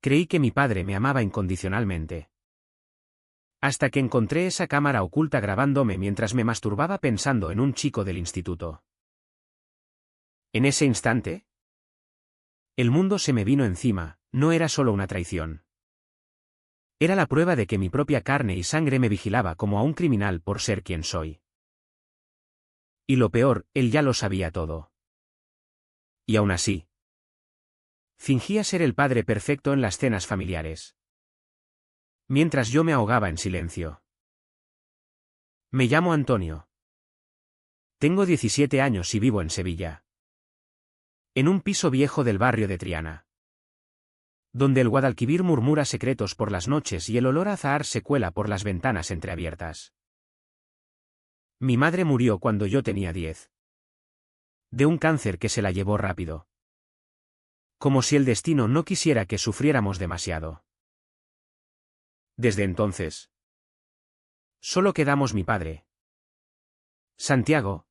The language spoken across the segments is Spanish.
Creí que mi padre me amaba incondicionalmente. Hasta que encontré esa cámara oculta grabándome mientras me masturbaba pensando en un chico del instituto. En ese instante, el mundo se me vino encima, no era solo una traición. Era la prueba de que mi propia carne y sangre me vigilaba como a un criminal por ser quien soy. Y lo peor, él ya lo sabía todo. Y aún así, fingía ser el padre perfecto en las cenas familiares. Mientras yo me ahogaba en silencio. Me llamo Antonio. Tengo 17 años y vivo en Sevilla. En un piso viejo del barrio de Triana. Donde el Guadalquivir murmura secretos por las noches y el olor a azahar se cuela por las ventanas entreabiertas. Mi madre murió cuando yo tenía 10. De un cáncer que se la llevó rápido. Como si el destino no quisiera que sufriéramos demasiado. Desde entonces, solo quedamos mi padre, Santiago,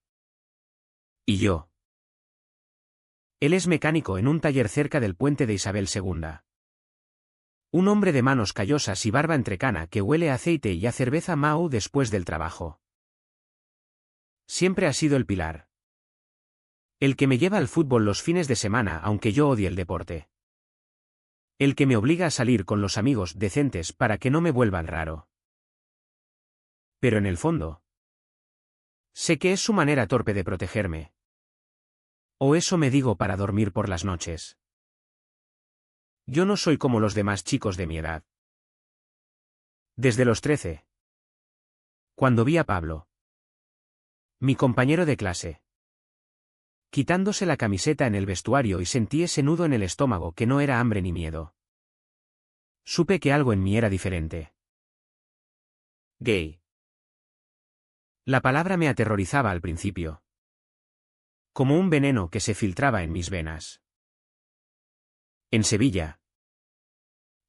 y yo. Él es mecánico en un taller cerca del puente de Isabel II. Un hombre de manos callosas y barba entrecana que huele a aceite y a cerveza Mau después del trabajo. Siempre ha sido el pilar. El que me lleva al fútbol los fines de semana aunque yo odie el deporte. El que me obliga a salir con los amigos decentes para que no me vuelvan raro. Pero en el fondo, sé que es su manera torpe de protegerme. O eso me digo para dormir por las noches. Yo no soy como los demás chicos de mi edad. Desde los 13. Cuando vi a Pablo, mi compañero de clase, quitándose la camiseta en el vestuario y sentí ese nudo en el estómago que no era hambre ni miedo. Supe que algo en mí era diferente. Gay. La palabra me aterrorizaba al principio. Como un veneno que se filtraba en mis venas. En Sevilla,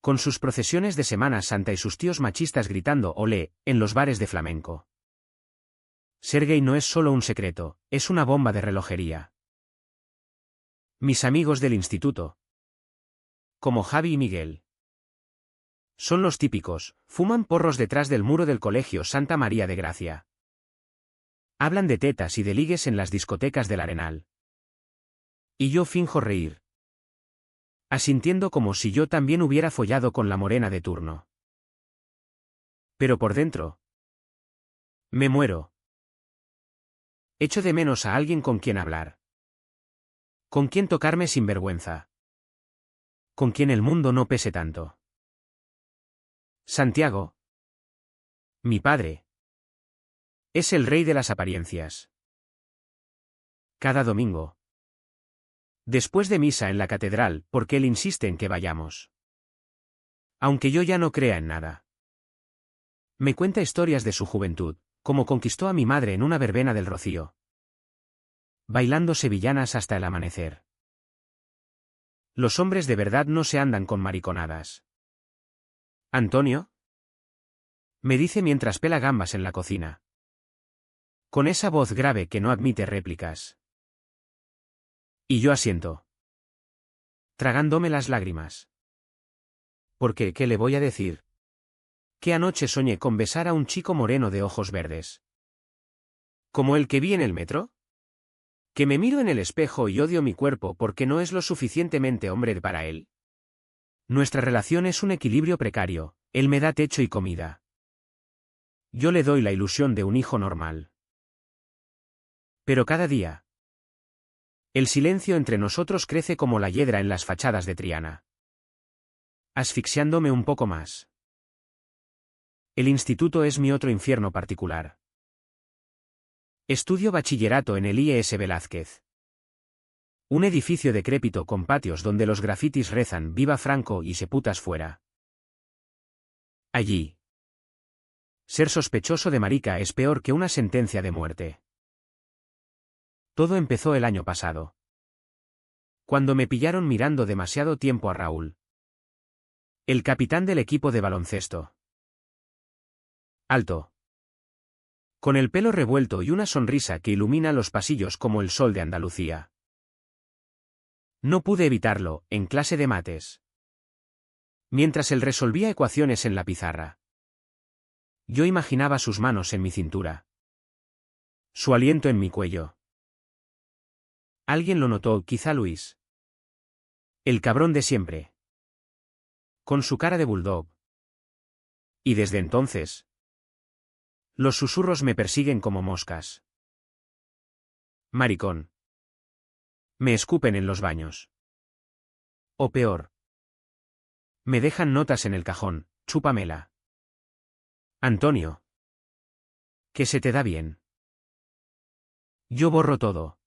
con sus procesiones de Semana Santa y sus tíos machistas gritando olé en los bares de flamenco. Ser gay no es solo un secreto, es una bomba de relojería. Mis amigos del instituto, como Javi y Miguel, son los típicos, fuman porros detrás del muro del colegio Santa María de Gracia. Hablan de tetas y de ligues en las discotecas del Arenal. Y yo finjo reír, asintiendo como si yo también hubiera follado con la morena de turno. Pero por dentro, me muero. Echo de menos a alguien con quien hablar. Con quien tocarme sin vergüenza. Con quien el mundo no pese tanto. Santiago, mi padre, es el rey de las apariencias. Cada domingo, después de misa en la catedral, porque él insiste en que vayamos. Aunque yo ya no crea en nada. Me cuenta historias de su juventud, como conquistó a mi madre en una verbena del Rocío. Bailando sevillanas hasta el amanecer. Los hombres de verdad no se andan con mariconadas. ¿Antonio? Me dice mientras pela gambas en la cocina. Con esa voz grave que no admite réplicas. Y yo asiento. Tragándome las lágrimas. Porque, ¿qué le voy a decir? Que anoche soñé con besar a un chico moreno de ojos verdes. ¿Como el que vi en el metro? Que me miro en el espejo y odio mi cuerpo porque no es lo suficientemente hombre para él. Nuestra relación es un equilibrio precario, él me da techo y comida. Yo le doy la ilusión de un hijo normal. Pero cada día, el silencio entre nosotros crece como la hiedra en las fachadas de Triana. Asfixiándome un poco más. El instituto es mi otro infierno particular. Estudio bachillerato en el IES Velázquez. Un edificio decrépito con patios donde los grafitis rezan «Viva Franco» y «Se putas fuera». Allí, ser sospechoso de marica es peor que una sentencia de muerte. Todo empezó el año pasado. Cuando me pillaron mirando demasiado tiempo a Raúl, el capitán del equipo de baloncesto. Alto. Con el pelo revuelto y una sonrisa que ilumina los pasillos como el sol de Andalucía. No pude evitarlo, en clase de mates. mientras él resolvía ecuaciones en la pizarra. Yo imaginaba sus manos en mi cintura. Su aliento en mi cuello. Alguien lo notó, quizá Luis. El cabrón de siempre. Con su cara de bulldog. Y desde entonces, los susurros me persiguen como moscas. Maricón. Me escupen en los baños. O peor. Me dejan notas en el cajón, chúpamela. Antonio. Que se te da bien. Yo borro todo.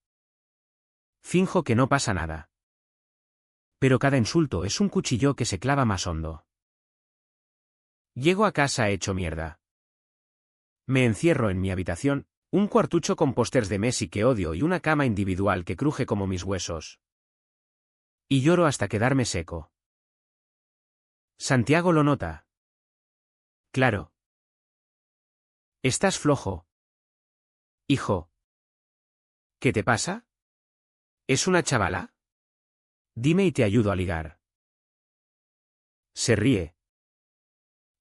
Finjo que no pasa nada. Pero cada insulto es un cuchillo que se clava más hondo. Llego a casa hecho mierda. Me encierro en mi habitación, un cuartucho con pósters de Messi que odio y una cama individual que cruje como mis huesos. Y lloro hasta quedarme seco. Santiago lo nota. Claro. Estás flojo. Hijo. ¿Qué te pasa? ¿Es una chavala? Dime y te ayudo a ligar. Se ríe,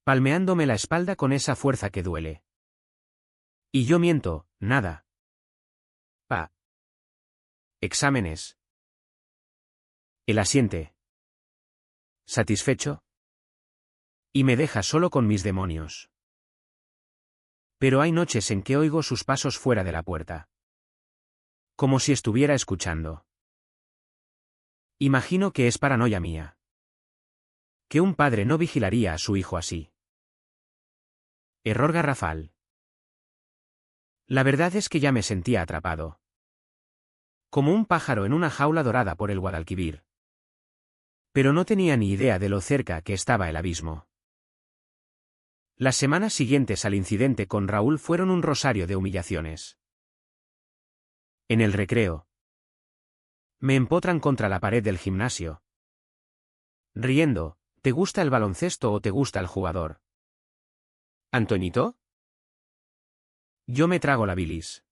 palmeándome la espalda con esa fuerza que duele. Y yo miento, nada. Pa. Exámenes. Él asiente. ¿Satisfecho? Y me deja solo con mis demonios. Pero hay noches en que oigo sus pasos fuera de la puerta. Como si estuviera escuchando. Imagino que es paranoia mía. Que un padre no vigilaría a su hijo así. Error garrafal. La verdad es que ya me sentía atrapado. Como un pájaro en una jaula dorada por el Guadalquivir. Pero no tenía ni idea de lo cerca que estaba el abismo. Las semanas siguientes al incidente con Raúl fueron un rosario de humillaciones. En el recreo. Me empotran contra la pared del gimnasio. Riendo, ¿te gusta el baloncesto o te gusta el jugador? ¿Antoñito? Yo me trago la bilis.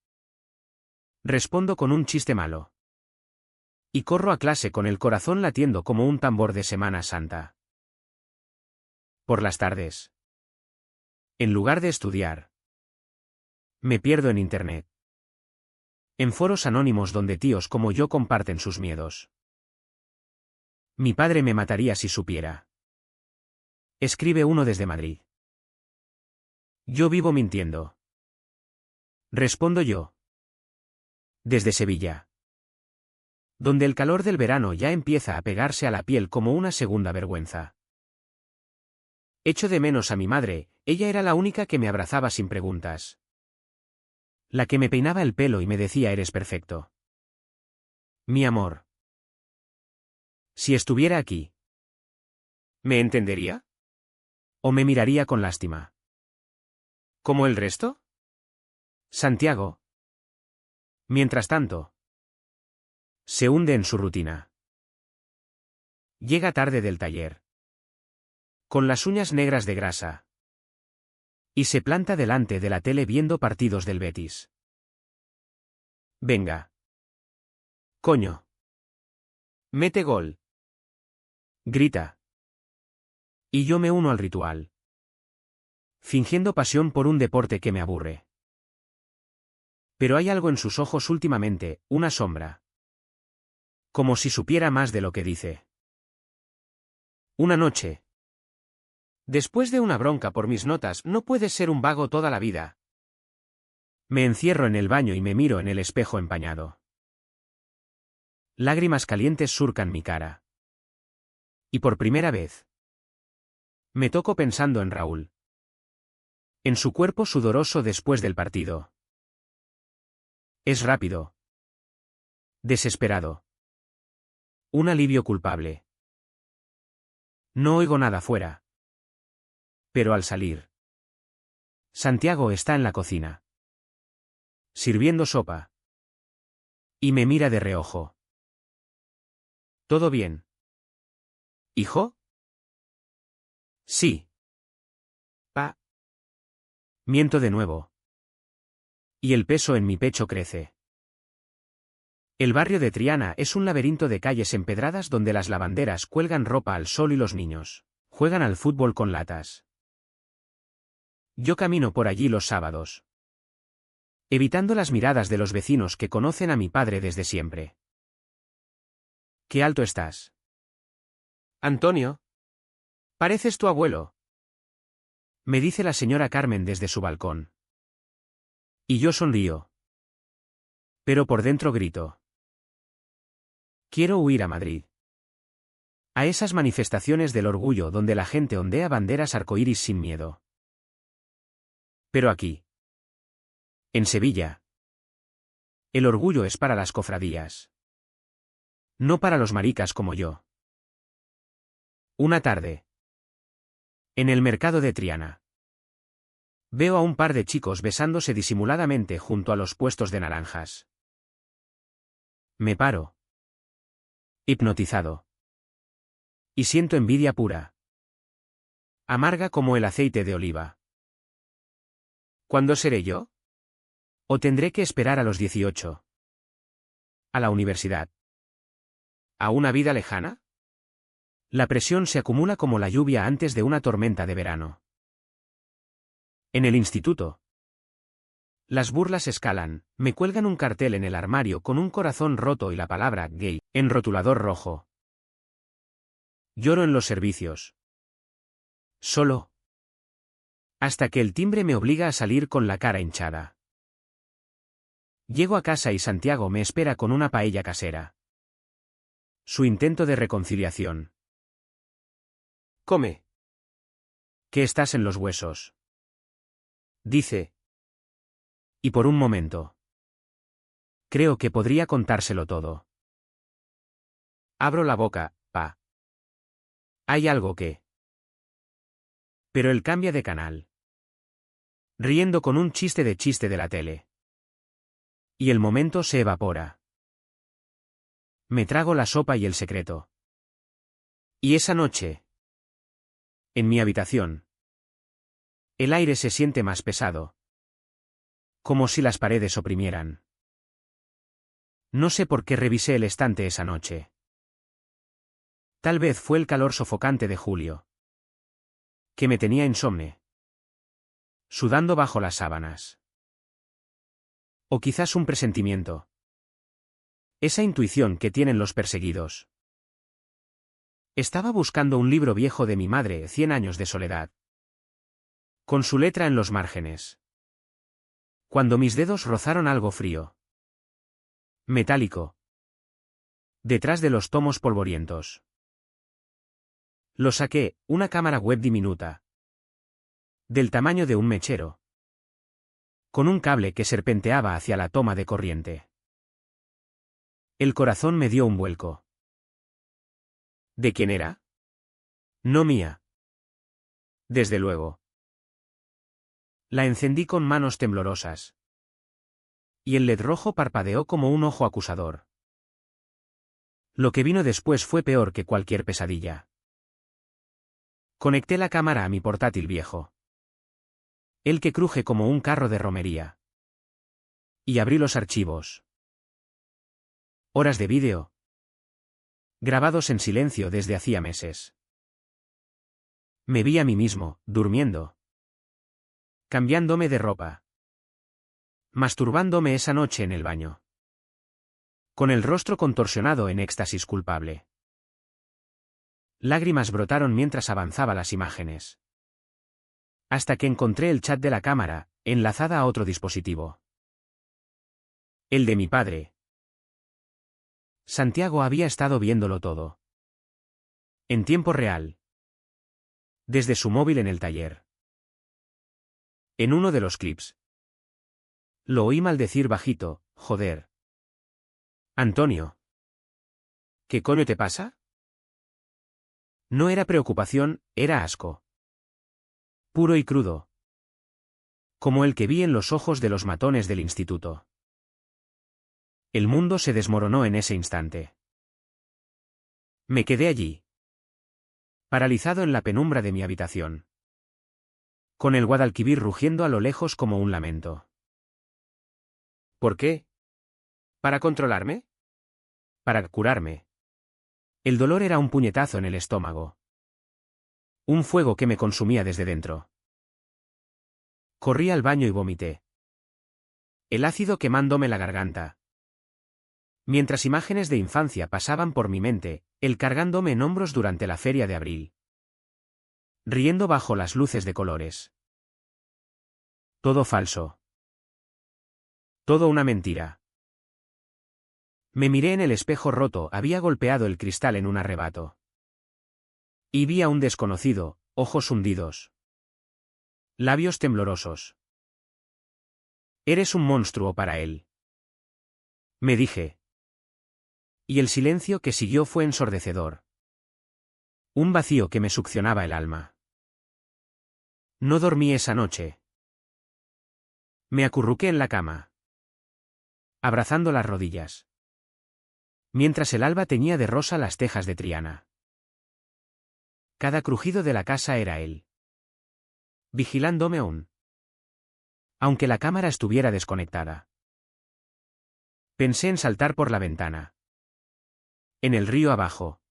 Respondo con un chiste malo. Y corro a clase con el corazón latiendo como un tambor de Semana Santa. Por las tardes. En lugar de estudiar. Me pierdo en internet. En foros anónimos donde tíos como yo comparten sus miedos. Mi padre me mataría si supiera. Escribe uno desde Madrid. Yo vivo mintiendo. Respondo yo. Desde Sevilla. Donde el calor del verano ya empieza a pegarse a la piel como una segunda vergüenza. Echo de menos a mi madre, ella era la única que me abrazaba sin preguntas. La que me peinaba el pelo y me decía eres perfecto. Mi amor. Si estuviera aquí. ¿Me entendería? ¿O me miraría con lástima? ¿Como el resto? Santiago. Mientras tanto. Se hunde en su rutina. Llega tarde del taller. Con las uñas negras de grasa. Y se planta delante de la tele viendo partidos del Betis. Venga. Coño. Mete gol. Grita. Y yo me uno al ritual. Fingiendo pasión por un deporte que me aburre. Pero hay algo en sus ojos últimamente, una sombra. Como si supiera más de lo que dice. Una noche. Después de una bronca por mis notas, no puedes ser un vago toda la vida. Me encierro en el baño y me miro en el espejo empañado. Lágrimas calientes surcan mi cara. Y por primera vez. Me toco pensando en Raúl. En su cuerpo sudoroso después del partido. Es rápido. Desesperado. Un alivio culpable. No oigo nada fuera. Pero al salir. Santiago está en la cocina. Sirviendo sopa. Y me mira de reojo. ¿Todo bien? ¿Hijo? Sí. Pa. Miento de nuevo. Y el peso en mi pecho crece. El barrio de Triana es un laberinto de calles empedradas donde las lavanderas cuelgan ropa al sol y los niños Juegan al fútbol con latas. Yo camino por allí los sábados, evitando las miradas de los vecinos que conocen a mi padre desde siempre. ¡Qué alto estás! Antonio, Pareces tu abuelo, me dice la señora Carmen desde su balcón. Y yo sonrío. Pero por dentro grito. Quiero huir a Madrid. A esas manifestaciones del orgullo donde la gente ondea banderas arcoíris sin miedo. Pero aquí, en Sevilla, el orgullo es para las cofradías. No para los maricas como yo. Una tarde, en el mercado de Triana, veo a un par de chicos besándose disimuladamente junto a los puestos de naranjas. Me paro, hipnotizado. Y siento envidia pura. Amarga como el aceite de oliva. ¿Cuándo seré yo? ¿O tendré que esperar a los 18? ¿A la universidad? ¿A una vida lejana? La presión se acumula como la lluvia antes de una tormenta de verano. En el instituto. Las burlas escalan, me cuelgan un cartel en el armario con un corazón roto y la palabra gay, en rotulador rojo. Lloro en los servicios. Solo. Hasta que el timbre me obliga a salir con la cara hinchada. Llego a casa y Santiago me espera con una paella casera. Su intento de reconciliación. come. Que estás en los huesos. Dice. Y por un momento. Creo que podría contárselo todo. Abro la boca, pa. Hay algo que. Pero él cambia de canal. Riendo con un chiste de la tele. Y el momento se evapora. Me trago la sopa y el secreto. Y esa noche. En mi habitación. El aire se siente más pesado. Como si las paredes oprimieran. No sé por qué revisé el estante esa noche. Tal vez fue el calor sofocante de julio. Que me tenía insomne. Sudando bajo las sábanas. O quizás un presentimiento. Esa intuición que tienen los perseguidos. Estaba buscando un libro viejo de mi madre, 100 años de soledad. Con su letra en los márgenes. Cuando mis dedos rozaron algo frío. Metálico. Detrás de los tomos polvorientos. Lo saqué, una cámara web diminuta. Del tamaño de un mechero. Con un cable que serpenteaba hacia la toma de corriente. El corazón me dio un vuelco. ¿De quién era? No mía. Desde luego. La encendí con manos temblorosas. Y el LED rojo parpadeó como un ojo acusador. Lo que vino después fue peor que cualquier pesadilla. Conecté la cámara a mi portátil viejo. El que cruje como un carro de romería. Y abrí los archivos. Horas de vídeo. Grabados en silencio desde hacía meses. Me vi a mí mismo, durmiendo. Cambiándome de ropa. Masturbándome esa noche en el baño. Con el rostro contorsionado en éxtasis culpable. Lágrimas brotaron mientras avanzaba las imágenes. Hasta que encontré el chat de la cámara, enlazada a otro dispositivo. El de mi padre. Santiago había estado viéndolo todo. En tiempo real. Desde su móvil en el taller. En uno de los clips. Lo oí maldecir bajito, joder. Antonio. ¿Qué coño te pasa? No era preocupación, era asco. Puro y crudo. Como el que vi en los ojos de los matones del instituto. El mundo se desmoronó en ese instante. Me quedé allí. Paralizado en la penumbra de mi habitación. Con el Guadalquivir rugiendo a lo lejos como un lamento. ¿Por qué? ¿Para controlarme? Para curarme. El dolor era un puñetazo en el estómago. Un fuego que me consumía desde dentro. Corrí al baño y vomité. El ácido quemándome la garganta. Mientras imágenes de infancia pasaban por mi mente, él cargándome en hombros durante la feria de abril. Riendo bajo las luces de colores. Todo falso. Todo una mentira. Me miré en el espejo roto, había golpeado el cristal en un arrebato. Y vi a un desconocido, ojos hundidos. Labios temblorosos. Eres un monstruo para él. Me dije. Y el silencio que siguió fue ensordecedor. Un vacío que me succionaba el alma. No dormí esa noche. Me acurruqué en la cama, abrazando las rodillas. Mientras el alba teñía de rosa las tejas de Triana. Cada crujido de la casa era él. Vigilándome aún. Aunque la cámara estuviera desconectada. Pensé en saltar por la ventana. En el río abajo.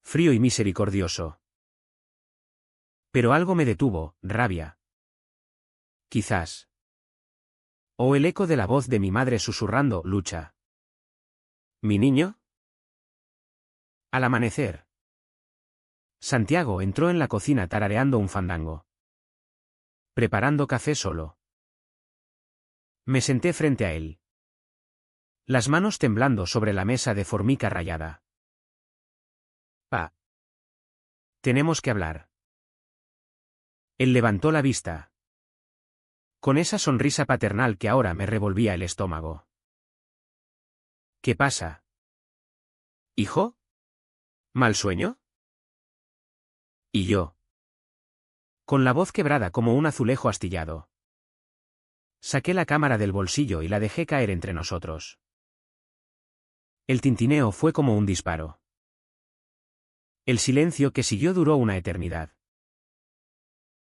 Frío y misericordioso. Pero algo me detuvo, rabia. Quizás. O el eco de la voz de mi madre susurrando, lucha. ¿Mi niño? Al amanecer. Santiago entró en la cocina tarareando un fandango. Preparando café solo. Me senté frente a él. Las manos temblando sobre la mesa de formica rayada. Pa. Tenemos que hablar. Él levantó la vista. Con esa sonrisa paternal que ahora me revolvía el estómago. ¿Qué pasa? ¿Hijo? ¿Mal sueño? Y yo. Con la voz quebrada como un azulejo astillado. Saqué la cámara del bolsillo y la dejé caer entre nosotros. El tintineo fue como un disparo. El silencio que siguió duró una eternidad.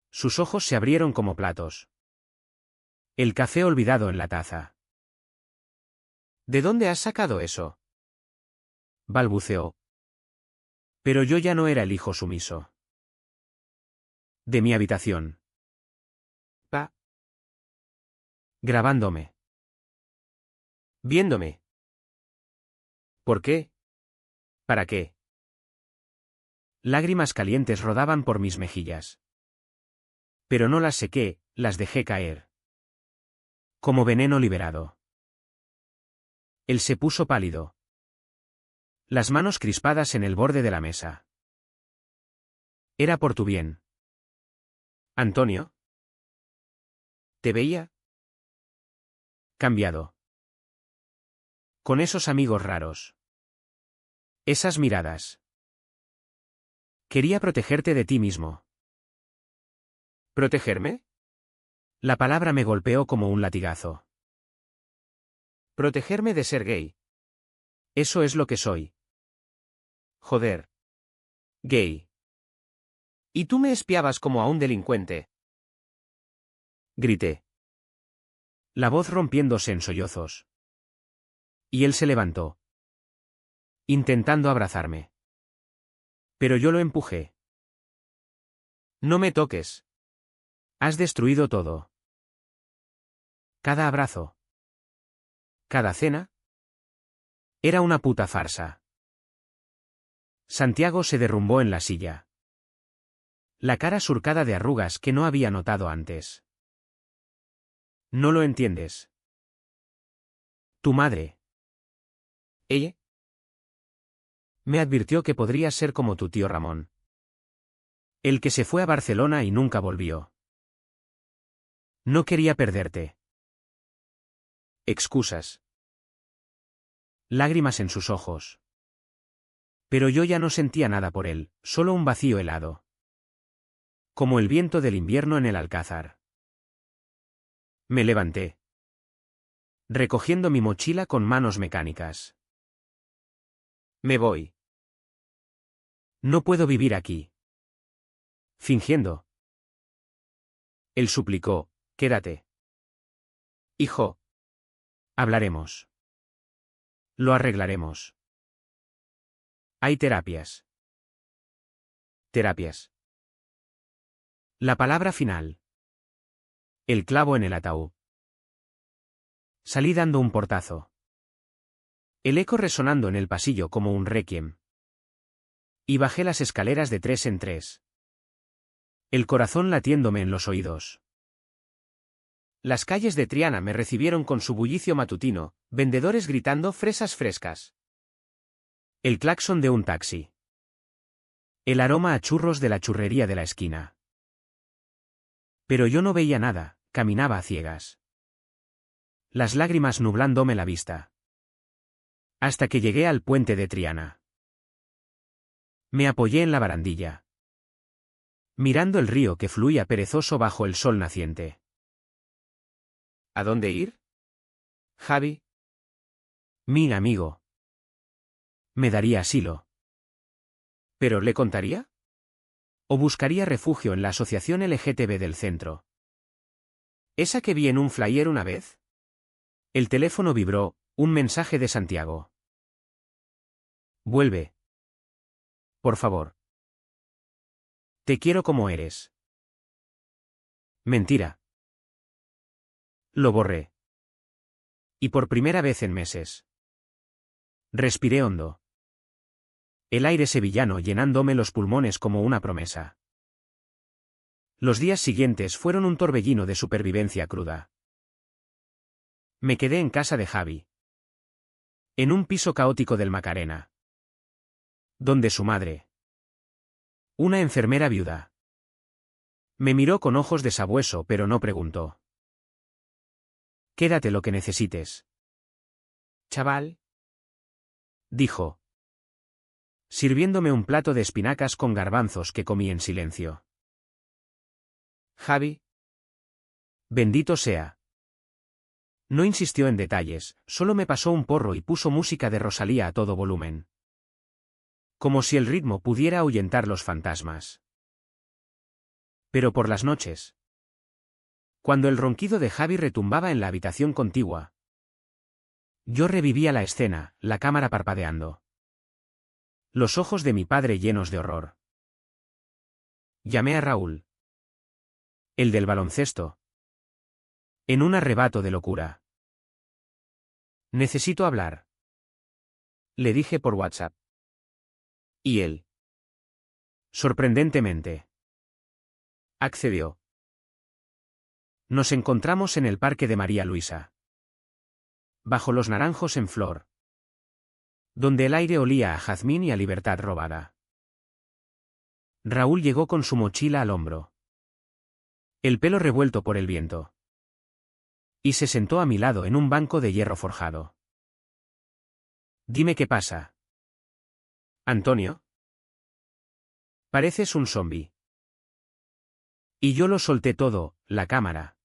Sus ojos se abrieron como platos. El café olvidado en la taza. ¿De dónde has sacado eso? Balbuceó. Pero yo ya no era el hijo sumiso. De mi habitación. Pa. Grabándome. Viéndome. ¿Por qué? ¿Para qué? Lágrimas calientes rodaban por mis mejillas. Pero no las sequé, las dejé caer. Como veneno liberado. Él se puso pálido. Las manos crispadas en el borde de la mesa. Era por tu bien. Antonio. ¿Te veía? Cambiado. Con esos amigos raros. Esas miradas. Quería protegerte de ti mismo. ¿Protegerme? La palabra me golpeó como un latigazo. Protegerme de ser gay. Eso es lo que soy. Joder. Gay. Y tú me espiabas como a un delincuente. Grité. La voz rompiéndose en sollozos. Y él se levantó. Intentando abrazarme. Pero yo lo empujé. No me toques. Has destruido todo. Cada abrazo. Cada cena. Era una puta farsa. Santiago se derrumbó en la silla. La cara surcada de arrugas que no había notado antes. No lo entiendes. Tu madre. ¿Ella? Me advirtió que podrías ser como tu tío Ramón. El que se fue a Barcelona y nunca volvió. No quería perderte. Excusas. Lágrimas en sus ojos. Pero yo ya no sentía nada por él, solo un vacío helado. Como el viento del invierno en el alcázar. Me levanté. Recogiendo mi mochila con manos mecánicas. Me voy. No puedo vivir aquí. Fingiendo. Él suplicó, quédate. Hijo. Hablaremos. Lo arreglaremos. Hay terapias. Terapias. La palabra final. El clavo en el ataúd. Salí dando un portazo. El eco resonando en el pasillo como un requiem. Y bajé las escaleras de 3 en 3. El corazón latiéndome en los oídos. Las calles de Triana me recibieron con su bullicio matutino, vendedores gritando fresas frescas. El claxon de un taxi. El aroma a churros de la churrería de la esquina. Pero yo no veía nada, caminaba a ciegas. Las lágrimas nublándome la vista. Hasta que llegué al puente de Triana. Me apoyé en la barandilla. Mirando el río que fluía perezoso bajo el sol naciente. ¿A dónde ir? Javi. Mi amigo. Me daría asilo. ¿Pero le contaría? O buscaría refugio en la asociación LGTB del centro. ¿Esa que vi en un flyer una vez? El teléfono vibró, un mensaje de Santiago. Vuelve. Por favor. Te quiero como eres. Mentira. Lo borré. Y por primera vez en meses. Respiré hondo. El aire sevillano llenándome los pulmones como una promesa. Los días siguientes fueron un torbellino de supervivencia cruda. Me quedé en casa de Javi. En un piso caótico del Macarena. Donde su madre, una enfermera viuda, me miró con ojos de sabueso pero no preguntó. Quédate lo que necesites. Chaval. Dijo. Sirviéndome un plato de espinacas con garbanzos que comí en silencio. Javi. Bendito sea. No insistió en detalles, solo me pasó un porro y puso música de Rosalía a todo volumen. Como si el ritmo pudiera ahuyentar los fantasmas. Pero por las noches. Cuando el ronquido de Javi retumbaba en la habitación contigua. Yo revivía la escena, la cámara parpadeando. Los ojos de mi padre llenos de horror. Llamé a Raúl. El del baloncesto. En un arrebato de locura. Necesito hablar. Le dije por WhatsApp. Y él. Sorprendentemente. Accedió. Nos encontramos en el parque de María Luisa. Bajo los naranjos en flor. Donde el aire olía a jazmín y a libertad robada. Raúl llegó con su mochila al hombro. El pelo revuelto por el viento. Y se sentó a mi lado en un banco de hierro forjado. Dime qué pasa. Antonio. Pareces un zombi. Y yo lo solté todo, la cámara.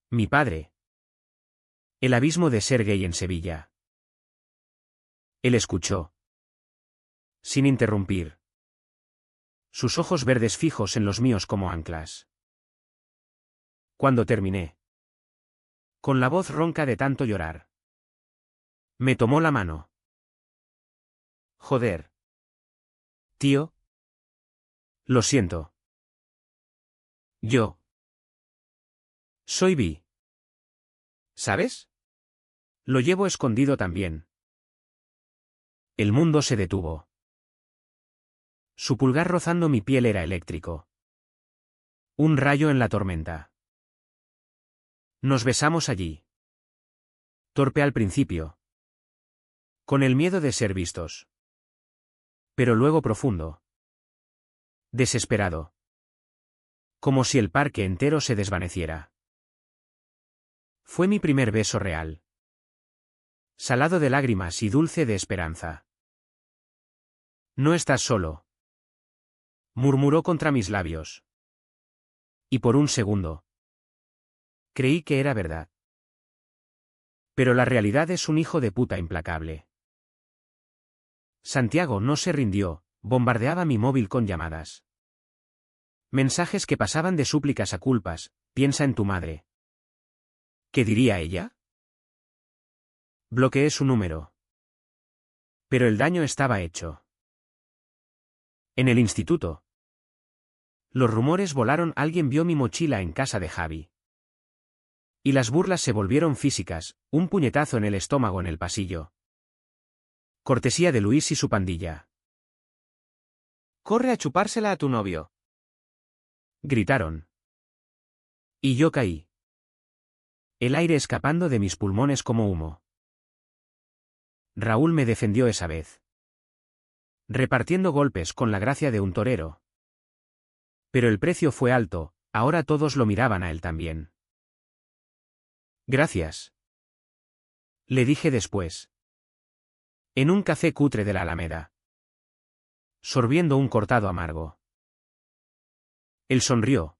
Mi padre. El abismo de ser gay en Sevilla. Él escuchó. Sin interrumpir. Sus ojos verdes fijos en los míos como anclas. Cuando terminé. Con la voz ronca de tanto llorar. Me tomó la mano. Joder. Tío. Lo siento. Yo. Soy bi. ¿Sabes? Lo llevo escondido también. El mundo se detuvo. Su pulgar rozando mi piel era eléctrico. Un rayo en la tormenta. Nos besamos allí. Torpe al principio. Con el miedo de ser vistos. Pero luego profundo. Desesperado. Como si el parque entero se desvaneciera. Fue mi primer beso real. Salado de lágrimas y dulce de esperanza. No estás solo. Murmuró contra mis labios. Y por un segundo. Creí que era verdad. Pero la realidad es un hijo de puta implacable. Santiago no se rindió, bombardeaba mi móvil con llamadas. Mensajes que pasaban de súplicas a culpas, piensa en tu madre. ¿Qué diría ella? Bloqueé su número. Pero el daño estaba hecho. En el instituto. Los rumores volaron, alguien vio mi mochila en casa de Javi. Y las burlas se volvieron físicas, un puñetazo en el estómago en el pasillo. Cortesía de Luis y su pandilla. Corre a chupársela a tu novio. Gritaron. Y yo caí. El aire escapando de mis pulmones como humo. Raúl me defendió esa vez. Repartiendo golpes con la gracia de un torero. Pero el precio fue alto, ahora todos lo miraban a él también. Gracias. Le dije después. En un café cutre de la Alameda. Sorbiendo un cortado amargo. Él sonrió.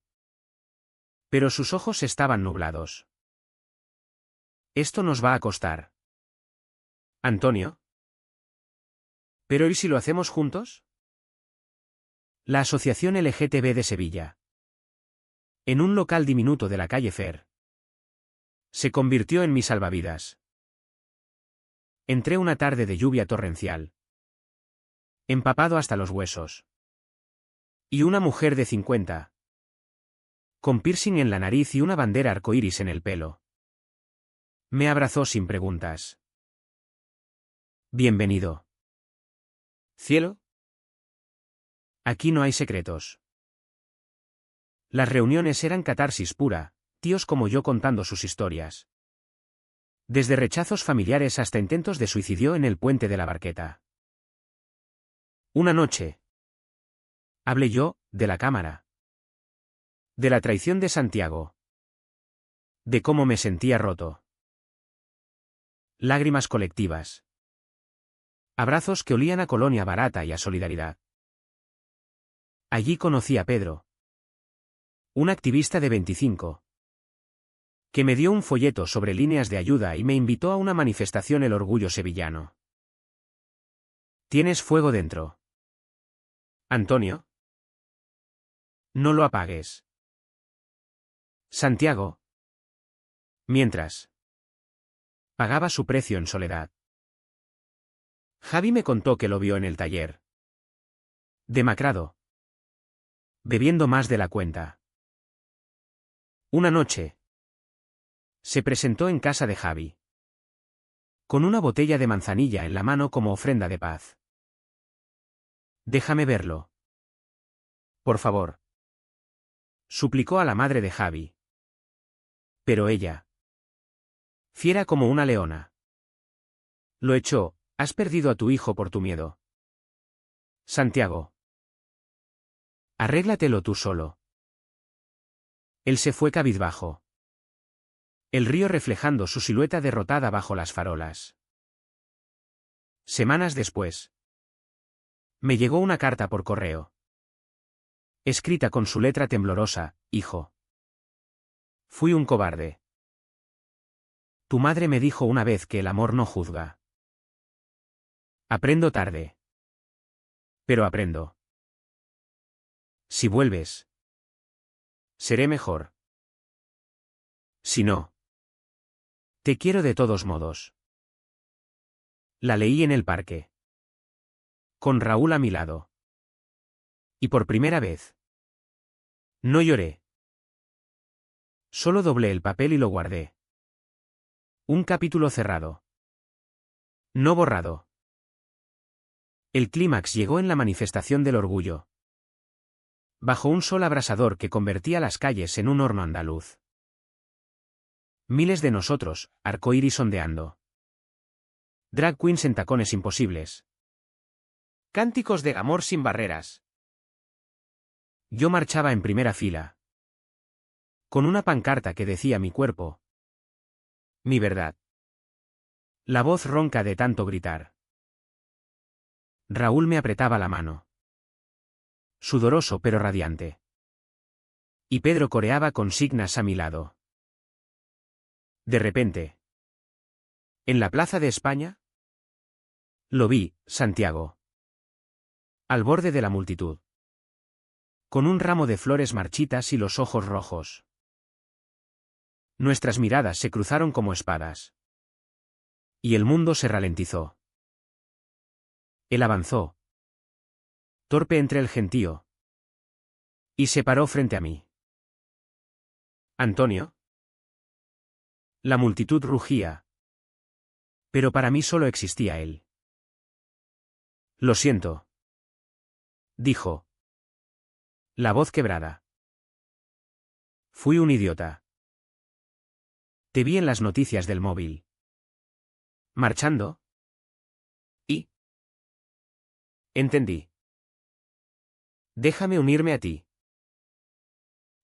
Pero sus ojos estaban nublados. Esto nos va a costar. Antonio. ¿Pero y si lo hacemos juntos? La Asociación LGTB de Sevilla. En un local diminuto de la calle Fer. Se convirtió en mi salvavidas. Entré una tarde de lluvia torrencial. Empapado hasta los huesos. Y una mujer de 50. Con piercing en la nariz y una bandera arcoíris en el pelo. Me abrazó sin preguntas. Bienvenido. ¿Cielo? Aquí no hay secretos. Las reuniones eran catarsis pura, tíos como yo contando sus historias. Desde rechazos familiares hasta intentos de suicidio en el puente de la Barqueta. Una noche. Hablé yo, de la cámara. De la traición de Santiago. De cómo me sentía roto. Lágrimas colectivas. Abrazos que olían a colonia barata y a solidaridad. Allí conocí a Pedro. Un activista de 25. Que me dio un folleto sobre líneas de ayuda y me invitó a una manifestación El Orgullo Sevillano. Tienes fuego dentro. Antonio. No lo apagues. Santiago. Mientras. Pagaba su precio en soledad. Javi me contó que lo vio en el taller. Demacrado. Bebiendo más de la cuenta. Una noche. Se presentó en casa de Javi. Con una botella de manzanilla en la mano como ofrenda de paz. Déjame verlo. Por favor. Suplicó a la madre de Javi. Pero ella. Fiera como una leona. Lo echó. Has perdido a tu hijo por tu miedo. Santiago. Arréglatelo tú solo. Él se fue cabizbajo. El río reflejando su silueta derrotada bajo las farolas. Semanas después. Me llegó una carta por correo. Escrita con su letra temblorosa, hijo. Fui un cobarde. Tu madre me dijo una vez que el amor no juzga. Aprendo tarde. Pero aprendo. Si vuelves. Seré mejor. Si no. Te quiero de todos modos. La leí en el parque. Con Raúl a mi lado. Y por primera vez. No lloré. Solo doblé el papel y lo guardé. Un capítulo cerrado. No borrado. El clímax llegó en la manifestación del orgullo. Bajo un sol abrasador que convertía las calles en un horno andaluz. Miles de nosotros, arcoíris ondeando. Drag queens en tacones imposibles. Cánticos de amor sin barreras. Yo marchaba en primera fila. Con una pancarta que decía mi cuerpo. Mi verdad. La voz ronca de tanto gritar. Raúl me apretaba la mano. Sudoroso pero radiante. Y Pedro coreaba consignas a mi lado. De repente. ¿En la Plaza de España? Lo vi, Santiago. Al borde de la multitud. Con un ramo de flores marchitas y los ojos rojos. Nuestras miradas se cruzaron como espadas. Y el mundo se ralentizó. Él avanzó. Torpe entre el gentío. Y se paró frente a mí. ¿Antonio? La multitud rugía. Pero para mí solo existía él. Lo siento. Dijo. La voz quebrada. Fui un idiota. Te vi en las noticias del móvil. ¿Marchando? ¿Y? Entendí. Déjame unirme a ti.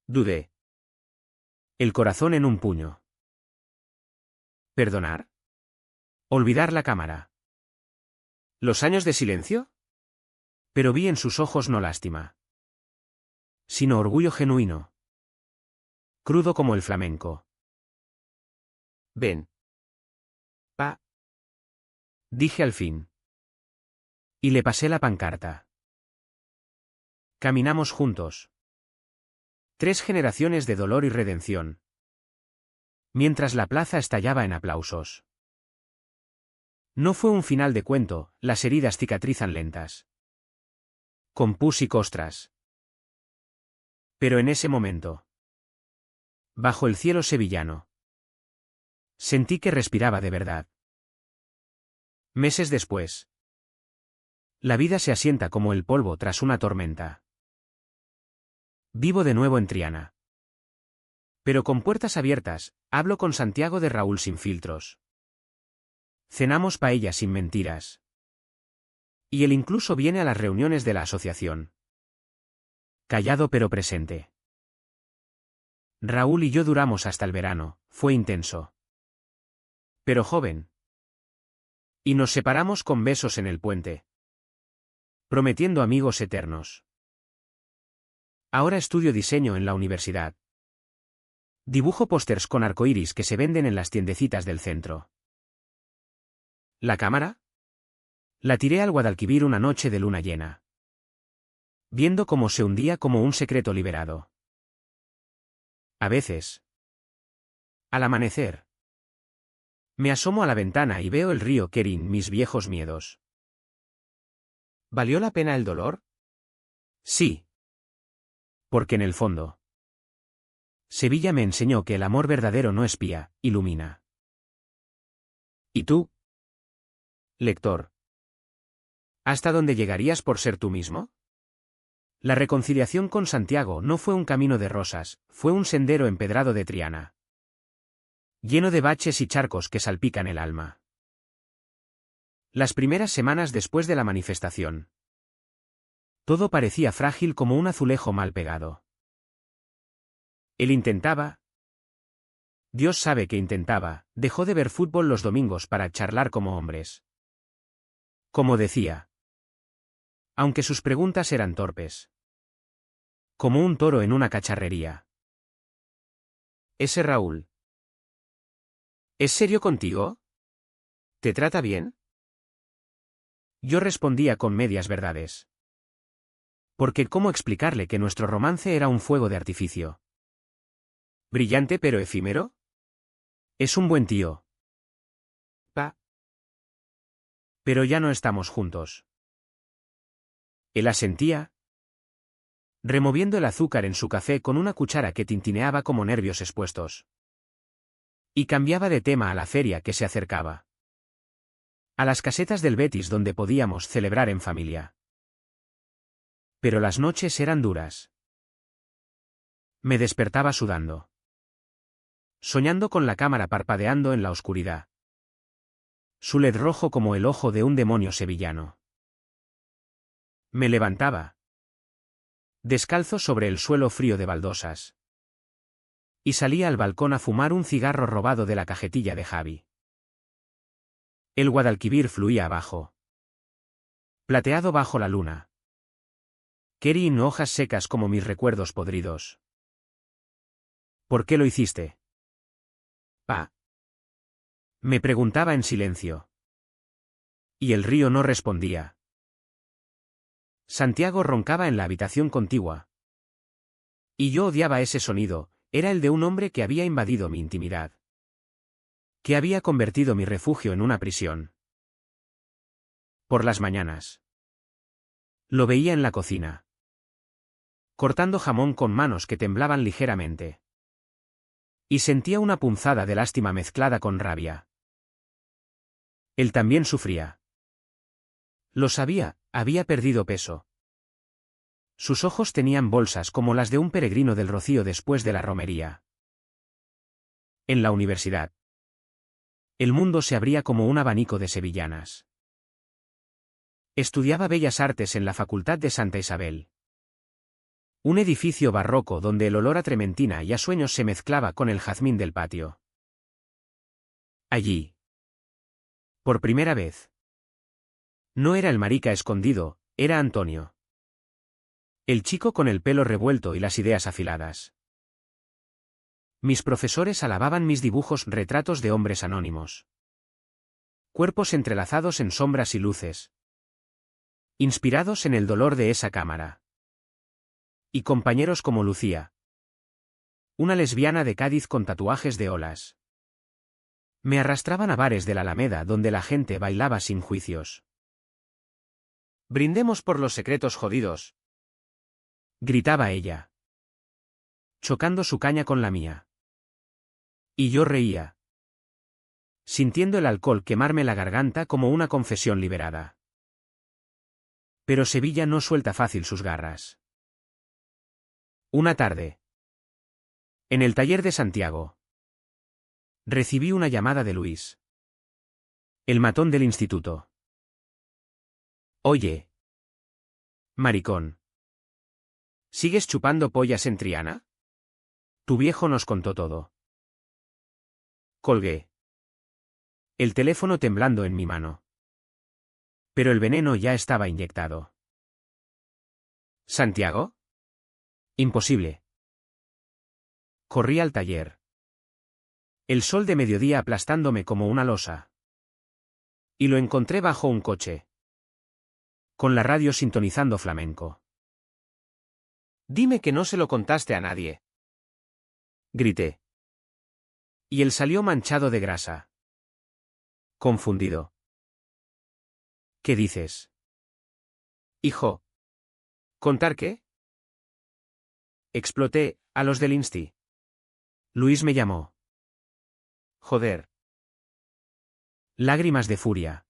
Dudé. El corazón en un puño. ¿Perdonar? Olvidar la cámara. ¿Los años de silencio? Pero vi en sus ojos no lástima, sino orgullo genuino. Crudo como el flamenco. Ven. Pa. Dije al fin. Y le pasé la pancarta. Caminamos juntos. 3 generaciones de dolor y redención. Mientras la plaza estallaba en aplausos. No fue un final de cuento, las heridas cicatrizan lentas. Con pus y costras. Pero en ese momento, bajo el cielo sevillano, sentí que respiraba de verdad. Meses después, la vida se asienta como el polvo tras una tormenta. Vivo de nuevo en Triana. Pero con puertas abiertas, hablo con Santiago de Raúl sin filtros. Cenamos paella sin mentiras. Y él incluso viene a las reuniones de la asociación. Callado pero presente. Raúl y yo duramos hasta el verano, fue intenso. Pero joven. Y nos separamos con besos en el puente. Prometiendo amigos eternos. Ahora estudio diseño en la universidad. Dibujo pósters con arcoíris que se venden en las tiendecitas del centro. ¿La cámara? La tiré al Guadalquivir una noche de luna llena. Viendo cómo se hundía como un secreto liberado. A veces. Al amanecer. Me asomo a la ventana y veo el río Kerin, mis viejos miedos. ¿Valió la pena el dolor? Sí. Porque en el fondo. Sevilla me enseñó que el amor verdadero no espía, ilumina. ¿Y tú? Lector. ¿Hasta dónde llegarías por ser tú mismo? La reconciliación con Santiago no fue un camino de rosas, fue un sendero empedrado de Triana. Lleno de baches y charcos que salpican el alma. Las primeras semanas después de la manifestación. Todo parecía frágil como un azulejo mal pegado. Él intentaba. Dios sabe que intentaba, dejó de ver fútbol los domingos para charlar como hombres. Como decía. Aunque sus preguntas eran torpes. Como un toro en una cacharrería. Ese Raúl. ¿Es serio contigo? ¿Te trata bien? Yo respondía con medias verdades. Porque ¿cómo explicarle que nuestro romance era un fuego de artificio? ¿Brillante pero efímero? Es un buen tío. Pa. Pero ya no estamos juntos. Él asentía, removiendo el azúcar en su café con una cuchara que tintineaba como nervios expuestos. Y cambiaba de tema a la feria que se acercaba. A las casetas del Betis donde podíamos celebrar en familia. Pero las noches eran duras. Me despertaba sudando. Soñando con la cámara parpadeando en la oscuridad. Su led rojo como el ojo de un demonio sevillano. Me levantaba. Descalzo sobre el suelo frío de baldosas. Y salía al balcón a fumar un cigarro robado de la cajetilla de Javi. El Guadalquivir fluía abajo. Plateado bajo la luna. Kerin, hojas secas como mis recuerdos podridos. ¿Por qué lo hiciste? Pa. Me preguntaba en silencio. Y el río no respondía. Santiago roncaba en la habitación contigua. Y yo odiaba ese sonido, era el de un hombre que había invadido mi intimidad. Que había convertido mi refugio en una prisión. Por las mañanas. Lo veía en la cocina. cortando jamón con manos que temblaban ligeramente. Y sentía una punzada de lástima mezclada con rabia. Él también sufría. Lo sabía, había perdido peso. Sus ojos tenían bolsas como las de un peregrino del Rocío después de la romería. En la universidad. El mundo se abría como un abanico de sevillanas. Estudiaba Bellas Artes en la Facultad de Santa Isabel. Un edificio barroco donde el olor a trementina y a sueños se mezclaba con el jazmín del patio. Allí. Por primera vez. No era el marica escondido, era Antonio. El chico con el pelo revuelto y las ideas afiladas. Mis profesores alababan mis dibujos retratos de hombres anónimos. Cuerpos entrelazados en sombras y luces. Inspirados en el dolor de esa cámara. Y compañeros como Lucía. Una lesbiana de Cádiz con tatuajes de olas. Me arrastraban a bares de la Alameda donde la gente bailaba sin juicios. Brindemos por los secretos jodidos, gritaba ella, chocando su caña con la mía. Y yo reía, sintiendo el alcohol quemarme la garganta como una confesión liberada. Pero Sevilla no suelta fácil sus garras. Una tarde. En el taller de Santiago. Recibí una llamada de Luis. El matón del instituto. Oye. Maricón. ¿Sigues chupando pollas en Triana? Tu viejo nos contó todo. Colgué. El teléfono temblando en mi mano. Pero el veneno ya estaba inyectado. ¿Santiago? Imposible. Corrí al taller. El sol de mediodía aplastándome como una losa. Y lo encontré bajo un coche. Con la radio sintonizando flamenco. Dime que no se lo contaste a nadie, grité. Y él salió manchado de grasa. Confundido. ¿Qué dices? Hijo. ¿Contar qué? Exploté, a los del Insti. Luis me llamó. Joder. Lágrimas de furia.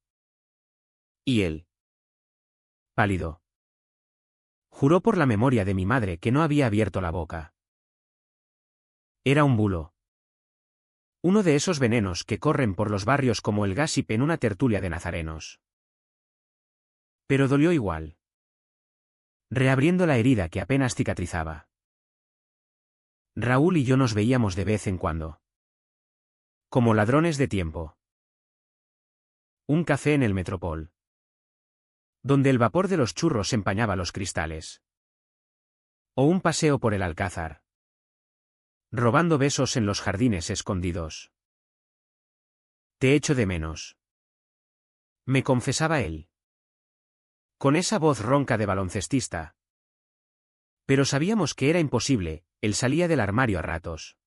Y él. Pálido. Juró por la memoria de mi madre que no había abierto la boca. Era un bulo. Uno de esos venenos que corren por los barrios como el gossip en una tertulia de nazarenos. Pero dolió igual. Reabriendo la herida que apenas cicatrizaba. Raúl y yo nos veíamos de vez en cuando. Como ladrones de tiempo. Un café en el Metropol. Donde el vapor de los churros empañaba los cristales. O un paseo por el Alcázar. Robando besos en los jardines escondidos. Te echo de menos. Me confesaba él. Con esa voz ronca de baloncestista. Pero sabíamos que era imposible, él salía del armario a ratos.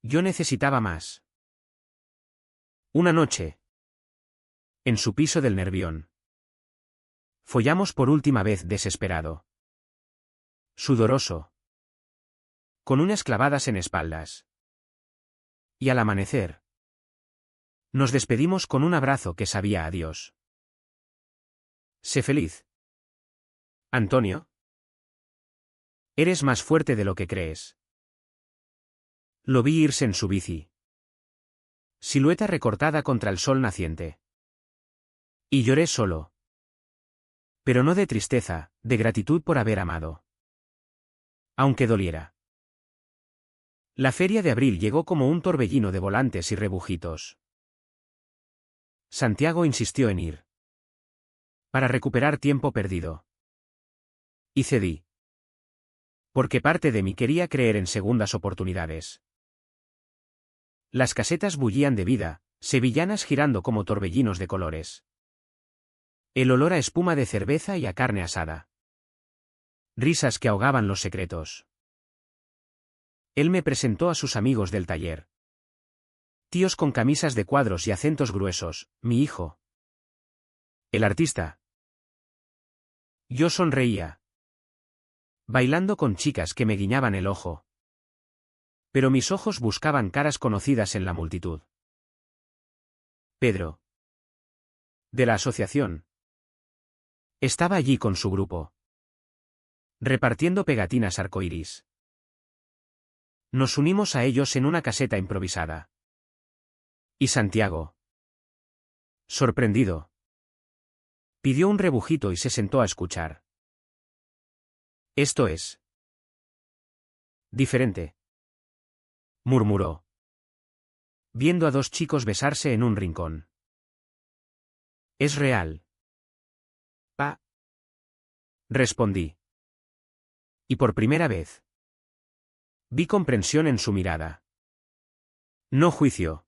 Yo necesitaba más. Una noche. En su piso del Nervión. Follamos por última vez desesperado. Sudoroso. Con uñas clavadas en espaldas. Y al amanecer. Nos despedimos con un abrazo que sabía a Dios. Sé feliz. Antonio. Eres más fuerte de lo que crees. Lo vi irse en su bici. Silueta recortada contra el sol naciente. Y lloré solo. Pero no de tristeza, de gratitud por haber amado. Aunque doliera. La feria de abril llegó como un torbellino de volantes y rebujitos. Santiago insistió en ir. Para recuperar tiempo perdido. Y cedí. Porque parte de mí quería creer en segundas oportunidades. Las casetas bullían de vida, sevillanas girando como torbellinos de colores. El olor a espuma de cerveza y a carne asada. Risas que ahogaban los secretos. Él me presentó a sus amigos del taller. Tíos con camisas de cuadros y acentos gruesos, mi hijo. El artista. Yo sonreía. bailando con chicas que me guiñaban el ojo. Pero mis ojos buscaban caras conocidas en la multitud. Pedro. De la asociación. Estaba allí con su grupo. Repartiendo pegatinas arcoíris. Nos unimos a ellos en una caseta improvisada. Y Santiago. Sorprendido. Pidió un rebujito y se sentó a escuchar. Esto es diferente, murmuró, viendo a dos chicos besarse en un rincón. Es real. Pa. Respondí. Y por primera vez vi comprensión en su mirada. No juicio.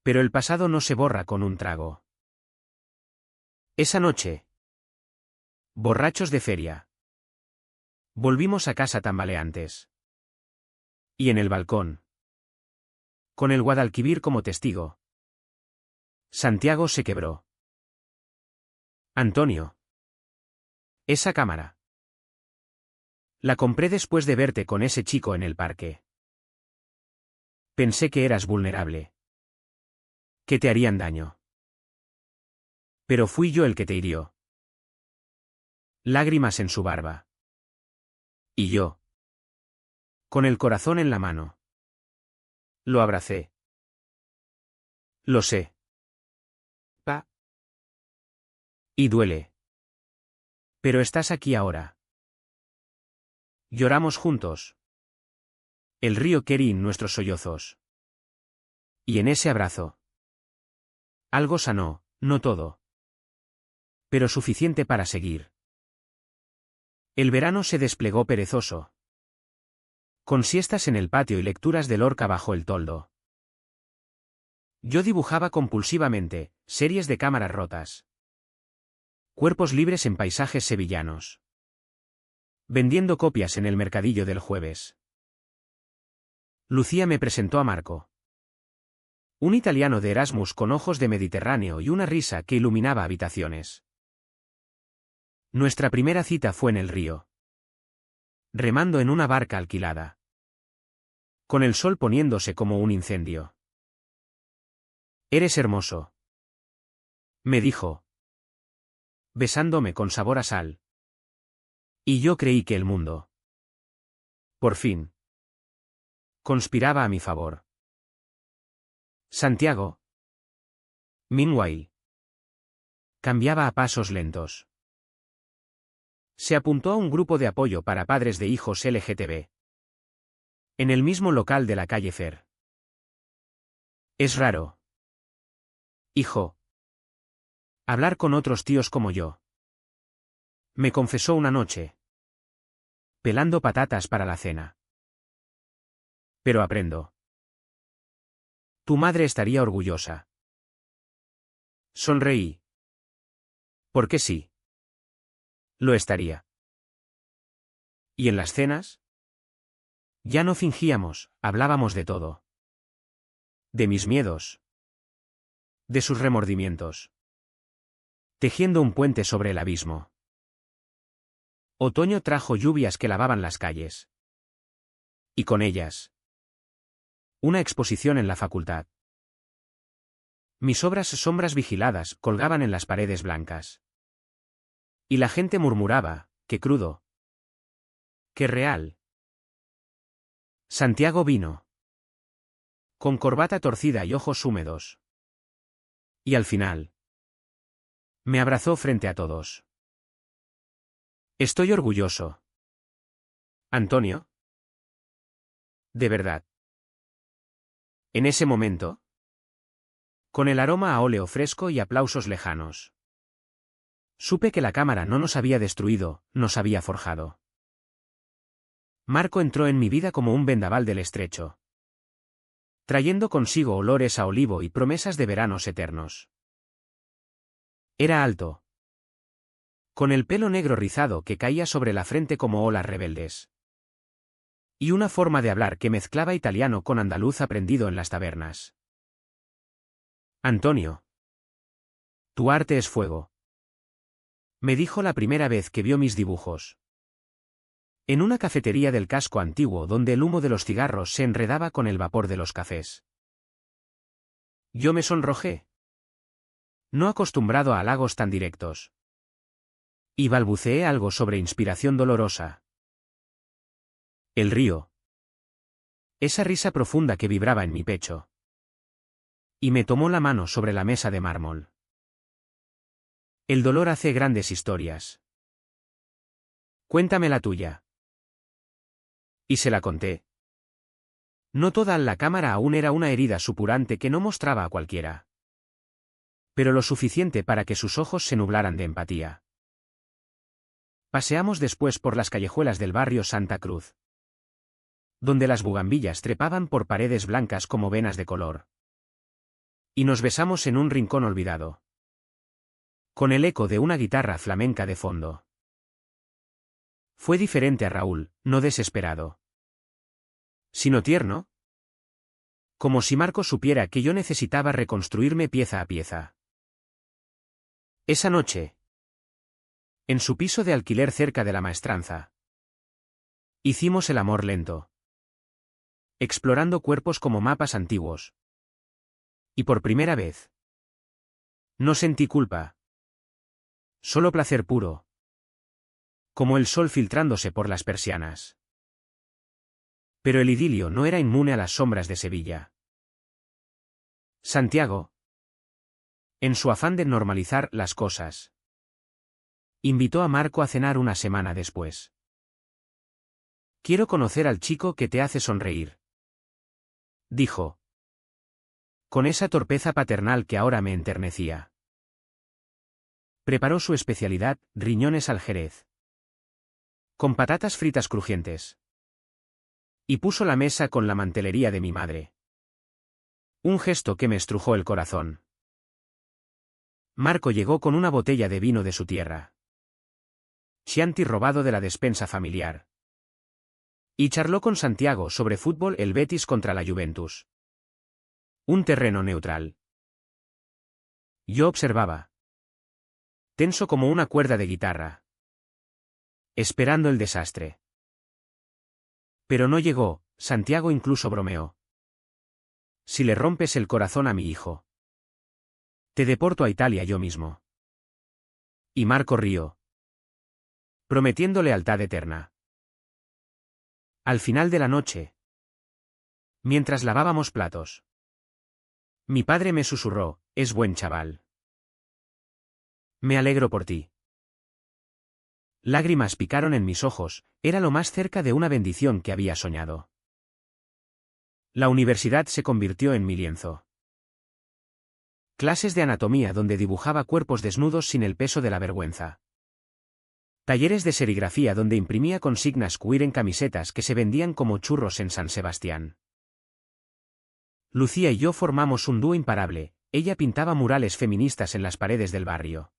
Pero el pasado no se borra con un trago. Esa noche, borrachos de feria, volvimos a casa tambaleantes. Y en el balcón, con el Guadalquivir como testigo, Santiago se quebró. Antonio. Esa cámara. La compré después de verte con ese chico en el parque. Pensé que eras vulnerable. Que te harían daño. Pero fui yo el que te hirió. Lágrimas en su barba. Y yo, con el corazón en la mano, lo abracé. Lo sé. Pa. Y duele. Pero estás aquí ahora. Lloramos juntos. El río Kerin nuestros sollozos. Y en ese abrazo, algo sanó, no todo, pero suficiente para seguir. El verano se desplegó perezoso, con siestas en el patio y lecturas de Lorca bajo el toldo. Yo dibujaba compulsivamente, series de cámaras rotas. Cuerpos libres en paisajes sevillanos. Vendiendo copias en el mercadillo del jueves. Lucía me presentó a Marco. Un italiano de Erasmus con ojos de Mediterráneo y una risa que iluminaba habitaciones. Nuestra primera cita fue en el río. Remando en una barca alquilada. Con el sol poniéndose como un incendio. Eres hermoso. Me dijo. Besándome con sabor a sal. Y yo creí que el mundo, por fin, conspiraba a mi favor. Santiago. Meanwhile. Cambiaba a pasos lentos. Se apuntó a un grupo de apoyo para padres de hijos LGTB. En el mismo local de la calle Fer. Es raro. Hijo. Hablar con otros tíos como yo. Me confesó una noche. Pelando patatas para la cena. Pero aprendo. Tu madre estaría orgullosa. Sonreí. ¿Por qué sí? Lo estaría. ¿Y en las cenas? Ya no fingíamos, hablábamos de todo. De mis miedos. De sus remordimientos. Tejiendo un puente sobre el abismo. Otoño trajo lluvias que lavaban las calles. Y con ellas, una exposición en la facultad. Mis obras sombras vigiladas colgaban en las paredes blancas. Y la gente murmuraba, qué crudo. Qué real. Santiago vino. Con corbata torcida y ojos húmedos. Y al final, me abrazó frente a todos. Estoy orgulloso. Antonio. De verdad. En ese momento, con el aroma a óleo fresco y aplausos lejanos, supe que la cámara no nos había destruido, nos había forjado. Marco entró en mi vida como un vendaval del estrecho, trayendo consigo olores a olivo y promesas de veranos eternos. Era alto, con el pelo negro rizado que caía sobre la frente como olas rebeldes. Y una forma de hablar que mezclaba italiano con andaluz aprendido en las tabernas. Antonio. Tu arte es fuego. Me dijo la primera vez que vio mis dibujos. En una cafetería del casco antiguo donde el humo de los cigarros se enredaba con el vapor de los cafés. Yo me sonrojé. No acostumbrado a halagos tan directos. Y balbuceé algo sobre inspiración dolorosa. El río. Esa risa profunda que vibraba en mi pecho. Y me tomó la mano sobre la mesa de mármol. El dolor hace grandes historias. Cuéntame la tuya. Y se la conté. No toda la cámara aún era una herida supurante que no mostraba a cualquiera. Pero lo suficiente para que sus ojos se nublaran de empatía. Paseamos después por las callejuelas del barrio Santa Cruz, donde las bugambillas trepaban por paredes blancas como venas de color. Y nos besamos en un rincón olvidado, con el eco de una guitarra flamenca de fondo. Fue diferente a Raúl, no desesperado, sino tierno. Como si Marco supiera que yo necesitaba reconstruirme pieza a pieza. Esa noche, en su piso de alquiler cerca de la Maestranza, hicimos el amor lento, explorando cuerpos como mapas antiguos. Y por primera vez, no sentí culpa. Solo placer puro. Como el sol filtrándose por las persianas. Pero el idilio no era inmune a las sombras de Sevilla. Santiago, en su afán de normalizar las cosas, invitó a Marco a cenar una semana después. Quiero conocer al chico que te hace sonreír, dijo, con esa torpeza paternal que ahora me enternecía. Preparó su especialidad, riñones al jerez, con patatas fritas crujientes. Y puso la mesa con la mantelería de mi madre. Un gesto que me estrujó el corazón. Marco llegó con una botella de vino de su tierra. Chianti robado de la despensa familiar. Y charló con Santiago sobre fútbol, el Betis contra la Juventus. Un terreno neutral. Yo observaba. Tenso como una cuerda de guitarra. Esperando el desastre. Pero no llegó, Santiago incluso bromeó. Si le rompes el corazón a mi hijo, te deporto a Italia yo mismo. Y Marco rió, prometiendo lealtad eterna. Al final de la noche, mientras lavábamos platos, mi padre me susurró, es buen chaval. Me alegro por ti. Lágrimas picaron en mis ojos, era lo más cerca de una bendición que había soñado. La universidad se convirtió en mi lienzo. Clases de anatomía donde dibujaba cuerpos desnudos sin el peso de la vergüenza. Talleres de serigrafía donde imprimía consignas queer en camisetas que se vendían como churros en San Sebastián. Lucía y yo formamos un dúo imparable, ella pintaba murales feministas en las paredes del barrio.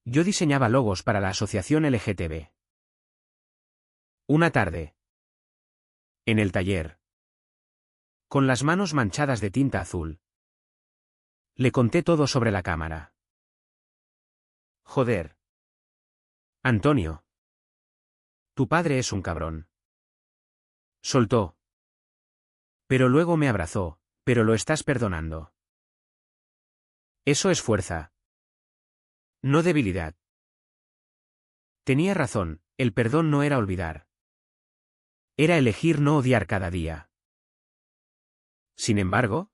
Yo diseñaba logos para la asociación LGTB. Una tarde. En el taller. Con las manos manchadas de tinta azul. Le conté todo sobre la cámara. Joder. Antonio. Tu padre es un cabrón. Soltó. Pero luego me abrazó, pero lo estás perdonando. Eso es fuerza. No debilidad. Tenía razón, el perdón no era olvidar. Era elegir no odiar cada día. Sin embargo,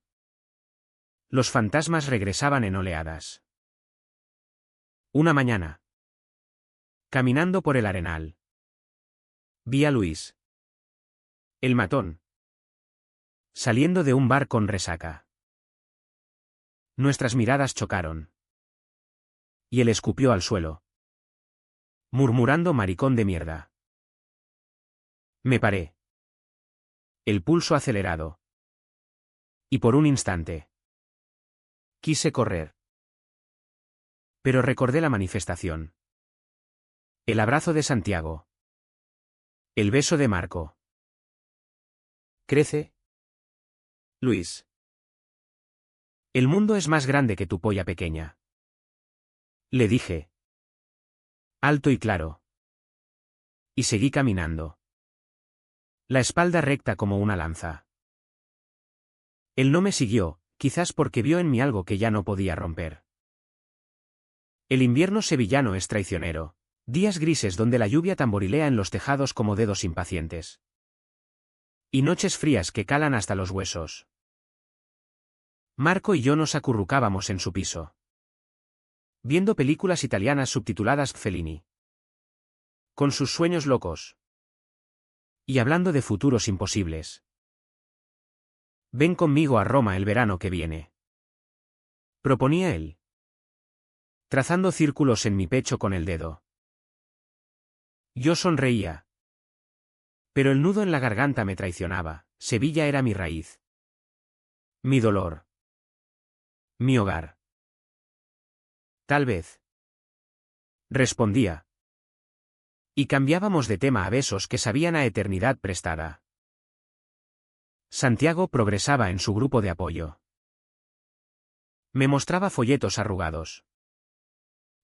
los fantasmas regresaban en oleadas. Una mañana, caminando por el arenal, vi a Luis, el matón, saliendo de un bar con resaca. Nuestras miradas chocaron. Y él escupió al suelo, murmurando maricón de mierda. Me paré. El pulso acelerado. Y por un instante, quise correr. Pero recordé la manifestación. El abrazo de Santiago. El beso de Marco. Crece, Luis. El mundo es más grande que tu polla pequeña. Le dije. Alto y claro. y seguí caminando. La espalda recta como una lanza. Él no me siguió, quizás porque vio en mí algo que ya no podía romper. El invierno sevillano es traicionero. Días grises donde la lluvia tamborilea en los tejados como dedos impacientes. Y noches frías que calan hasta los huesos. Marco y yo nos acurrucábamos en su piso, viendo películas italianas subtituladas Fellini. Con sus sueños locos. Y hablando de futuros imposibles. Ven conmigo a Roma el verano que viene, proponía él, trazando círculos en mi pecho con el dedo. Yo sonreía. Pero el nudo en la garganta me traicionaba. Sevilla era mi raíz. Mi dolor. Mi hogar. Tal vez. Respondía. Y cambiábamos de tema a besos que sabían a eternidad prestada. Santiago progresaba en su grupo de apoyo. Me mostraba folletos arrugados.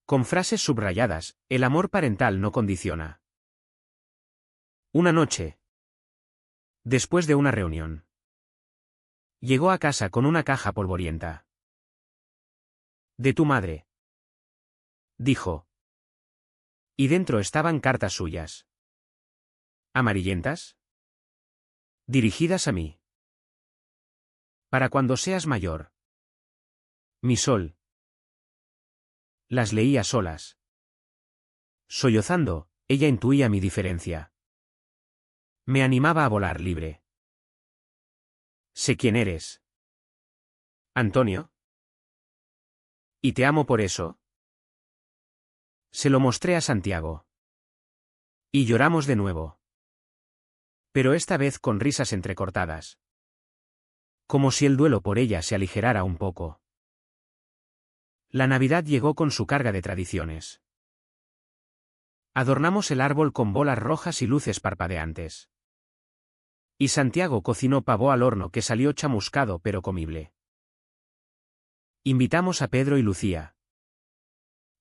Con frases subrayadas, el amor parental no condiciona. Una noche. Después de una reunión. Llegó a casa con una caja polvorienta. De tu madre. Dijo. Y dentro estaban cartas suyas. ¿Amarillentas? Dirigidas a mí. Para cuando seas mayor. Mi sol. Las leía solas. Sollozando, ella intuía mi diferencia. Me animaba a volar libre. Sé quién eres. Antonio. ¿Y te amo por eso? Se lo mostré a Santiago. Y lloramos de nuevo. Pero esta vez con risas entrecortadas. Como si el duelo por ella se aligerara un poco. La Navidad llegó con su carga de tradiciones. Adornamos el árbol con bolas rojas y luces parpadeantes. Y Santiago cocinó pavo al horno que salió chamuscado pero comible. Invitamos a Pedro y Lucía.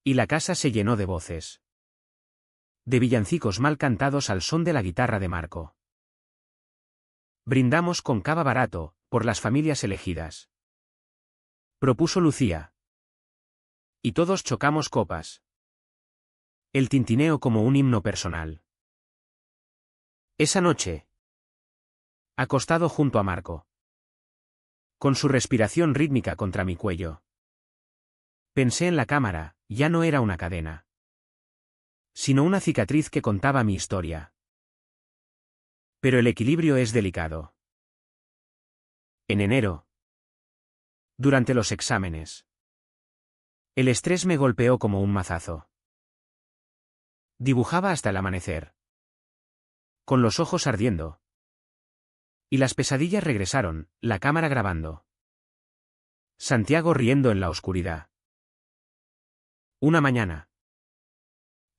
Y la casa se llenó de voces. De villancicos mal cantados al son de la guitarra de Marco. Brindamos con cava barato, por las familias elegidas. Propuso Lucía. Y todos chocamos copas. El tintineo como un himno personal. Esa noche. Acostado junto a Marco. Con su respiración rítmica contra mi cuello. Pensé en la cámara, ya no era una cadena. Sino una cicatriz que contaba mi historia. Pero el equilibrio es delicado. En enero. Durante los exámenes. El estrés me golpeó como un mazazo. Dibujaba hasta el amanecer. Con los ojos ardiendo. Y las pesadillas regresaron, la cámara grabando. Santiago riendo en la oscuridad. Una mañana.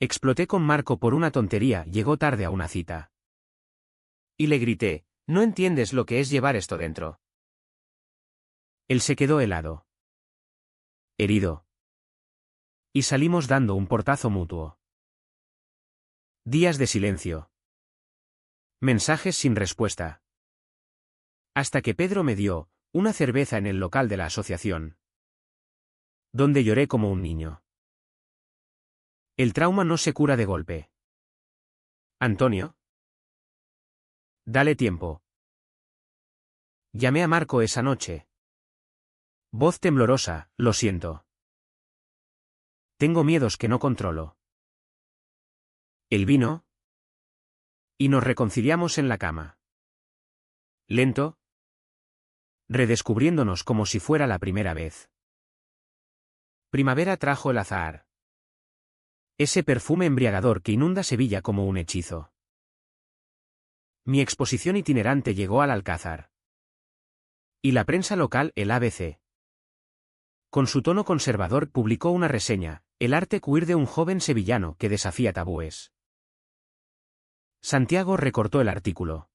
Exploté con Marco por una tontería, llegó tarde a una cita. Y le grité, no entiendes lo que es llevar esto dentro. Él se quedó helado. Herido. Y salimos dando un portazo mutuo. Días de silencio. Mensajes sin respuesta. Hasta que Pedro me dio una cerveza en el local de la asociación. Donde lloré como un niño. El trauma no se cura de golpe. Antonio. Dale tiempo. Llamé a Marco esa noche. Voz temblorosa, lo siento. Tengo miedos que no controlo. Él vino. Y nos reconciliamos en la cama. Lento. Redescubriéndonos como si fuera la primera vez. Primavera trajo el azahar. Ese perfume embriagador que inunda Sevilla como un hechizo. Mi exposición itinerante llegó al Alcázar. Y la prensa local, el ABC. Con su tono conservador publicó una reseña, el arte queer de un joven sevillano que desafía tabúes. Santiago recortó el artículo,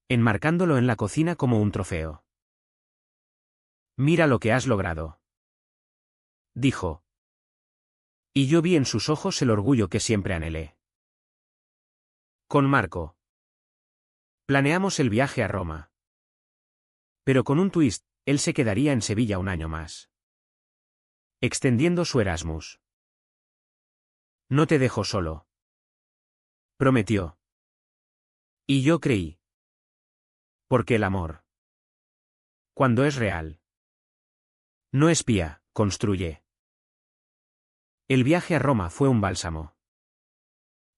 enmarcándolo en la cocina como un trofeo. Mira lo que has logrado. Dijo. Y yo vi en sus ojos el orgullo que siempre anhelé. Con Marco. Planeamos el viaje a Roma. Pero con un twist, él se quedaría en Sevilla un año más. Extendiendo su Erasmus. No te dejo solo. Prometió. Y yo creí. Porque el amor. Cuando es real. No espía, construye. El viaje a Roma fue un bálsamo.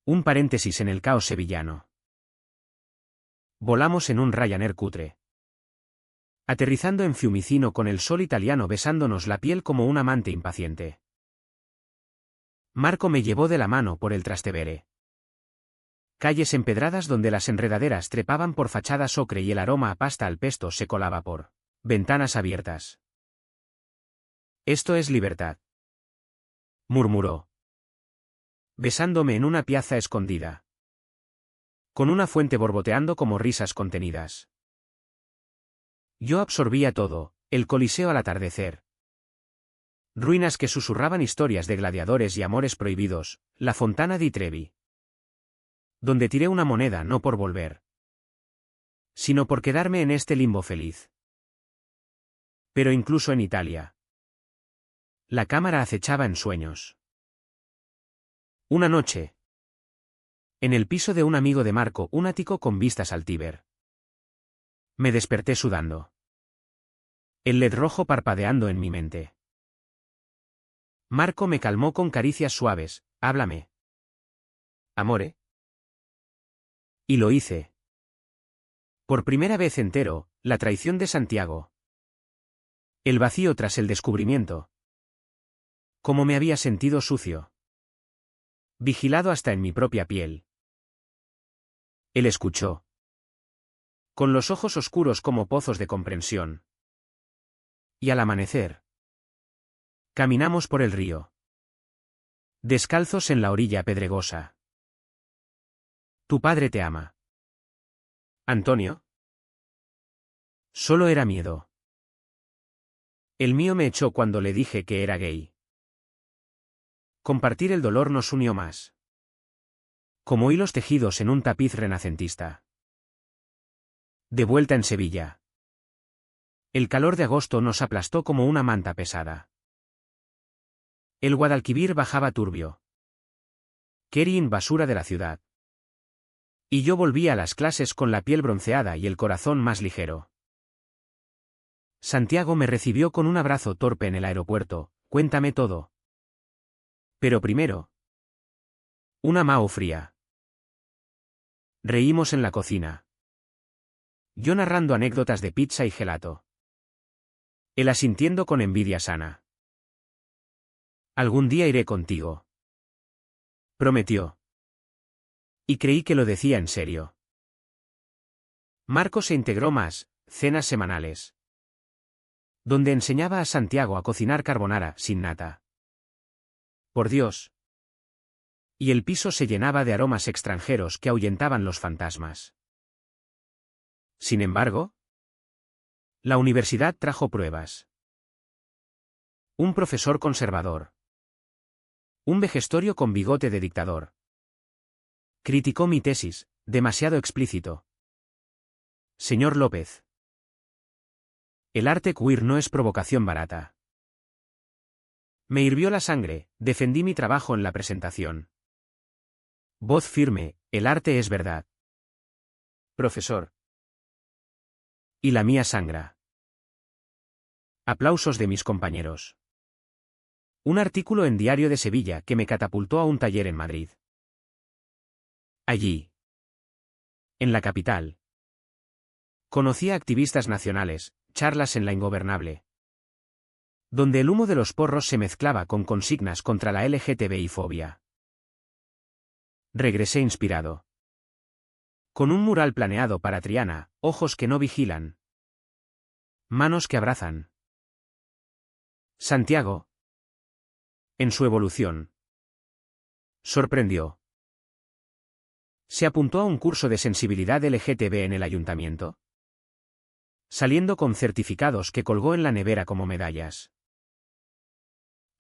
Un paréntesis en el caos sevillano. Volamos en un Ryanair cutre. Aterrizando en Fiumicino con el sol italiano besándonos la piel como un amante impaciente. Marco me llevó de la mano por el Trastevere. Calles empedradas donde las enredaderas trepaban por fachadas ocre y el aroma a pasta al pesto se colaba por ventanas abiertas. Esto es libertad. Murmuró. Besándome en una piazza escondida. Con una fuente borboteando como risas contenidas. Yo absorbía todo, el Coliseo al atardecer. Ruinas que susurraban historias de gladiadores y amores prohibidos, la Fontana di Trevi. Donde tiré una moneda no por volver. Sino por quedarme en este limbo feliz. Pero incluso en Italia. La cámara acechaba en sueños. Una noche. En el piso de un amigo de Marco, un ático con vistas al Tíber. Me desperté sudando. El LED rojo parpadeando en mi mente. Marco me calmó con caricias suaves. Háblame. Amore. Y lo hice. Por primera vez entero, la traición de Santiago. El vacío tras el descubrimiento. Cómo me había sentido sucio. Vigilado hasta en mi propia piel. Él escuchó. Con los ojos oscuros como pozos de comprensión. Y al amanecer. Caminamos por el río. Descalzos en la orilla pedregosa. Tu padre te ama. Antonio. Solo era miedo. El mío me echó cuando le dije que era gay. Compartir el dolor nos unió más. Como hilos tejidos en un tapiz renacentista. De vuelta en Sevilla. El calor de agosto nos aplastó como una manta pesada. El Guadalquivir bajaba turbio. Kerin basura de la ciudad. Y yo volví a las clases con la piel bronceada y el corazón más ligero. Santiago me recibió con un abrazo torpe en el aeropuerto. Cuéntame todo. Pero primero. Una Mao fría. Reímos en la cocina. Yo narrando anécdotas de pizza y gelato. Él asintiendo con envidia sana. Algún día iré contigo. Prometió. Y creí que lo decía en serio. Marco se integró más, cenas semanales. Donde enseñaba a Santiago a cocinar carbonara sin nata. Por Dios. Y el piso se llenaba de aromas extranjeros que ahuyentaban los fantasmas. Sin embargo, la universidad trajo pruebas. Un profesor conservador. Un vejestorio con bigote de dictador. Criticó mi tesis, demasiado explícito. Señor López. El arte queer no es provocación barata. Me hirvió la sangre, defendí mi trabajo en la presentación. Voz firme, el arte es verdad. Profesor. Y la mía sangra. Aplausos de mis compañeros. Un artículo en Diario de Sevilla que me catapultó a un taller en Madrid. Allí. En la capital. Conocí a activistas nacionales, charlas en La Ingobernable. Donde el humo de los porros se mezclaba con consignas contra la LGTBI-fobia. Regresé inspirado. Con un mural planeado para Triana, ojos que no vigilan. Manos que abrazan. Santiago. En su evolución. Sorprendió. Se apuntó a un curso de sensibilidad LGTB en el ayuntamiento. Saliendo con certificados que colgó en la nevera como medallas.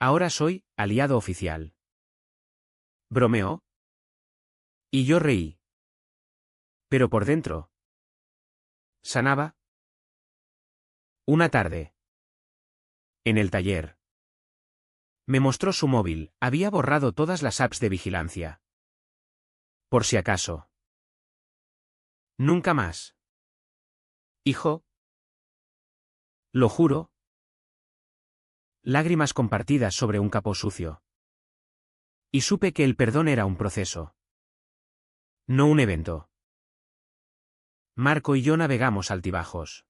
Ahora soy aliado oficial. Bromeó. Y yo reí. Pero por dentro. ¿Sanaba? Una tarde. En el taller. Me mostró su móvil, había borrado todas las apps de vigilancia. Por si acaso. Nunca más. Hijo. Lo juro. Lágrimas compartidas sobre un capó sucio. Y supe que el perdón era un proceso. No un evento. Marco y yo navegamos altibajos.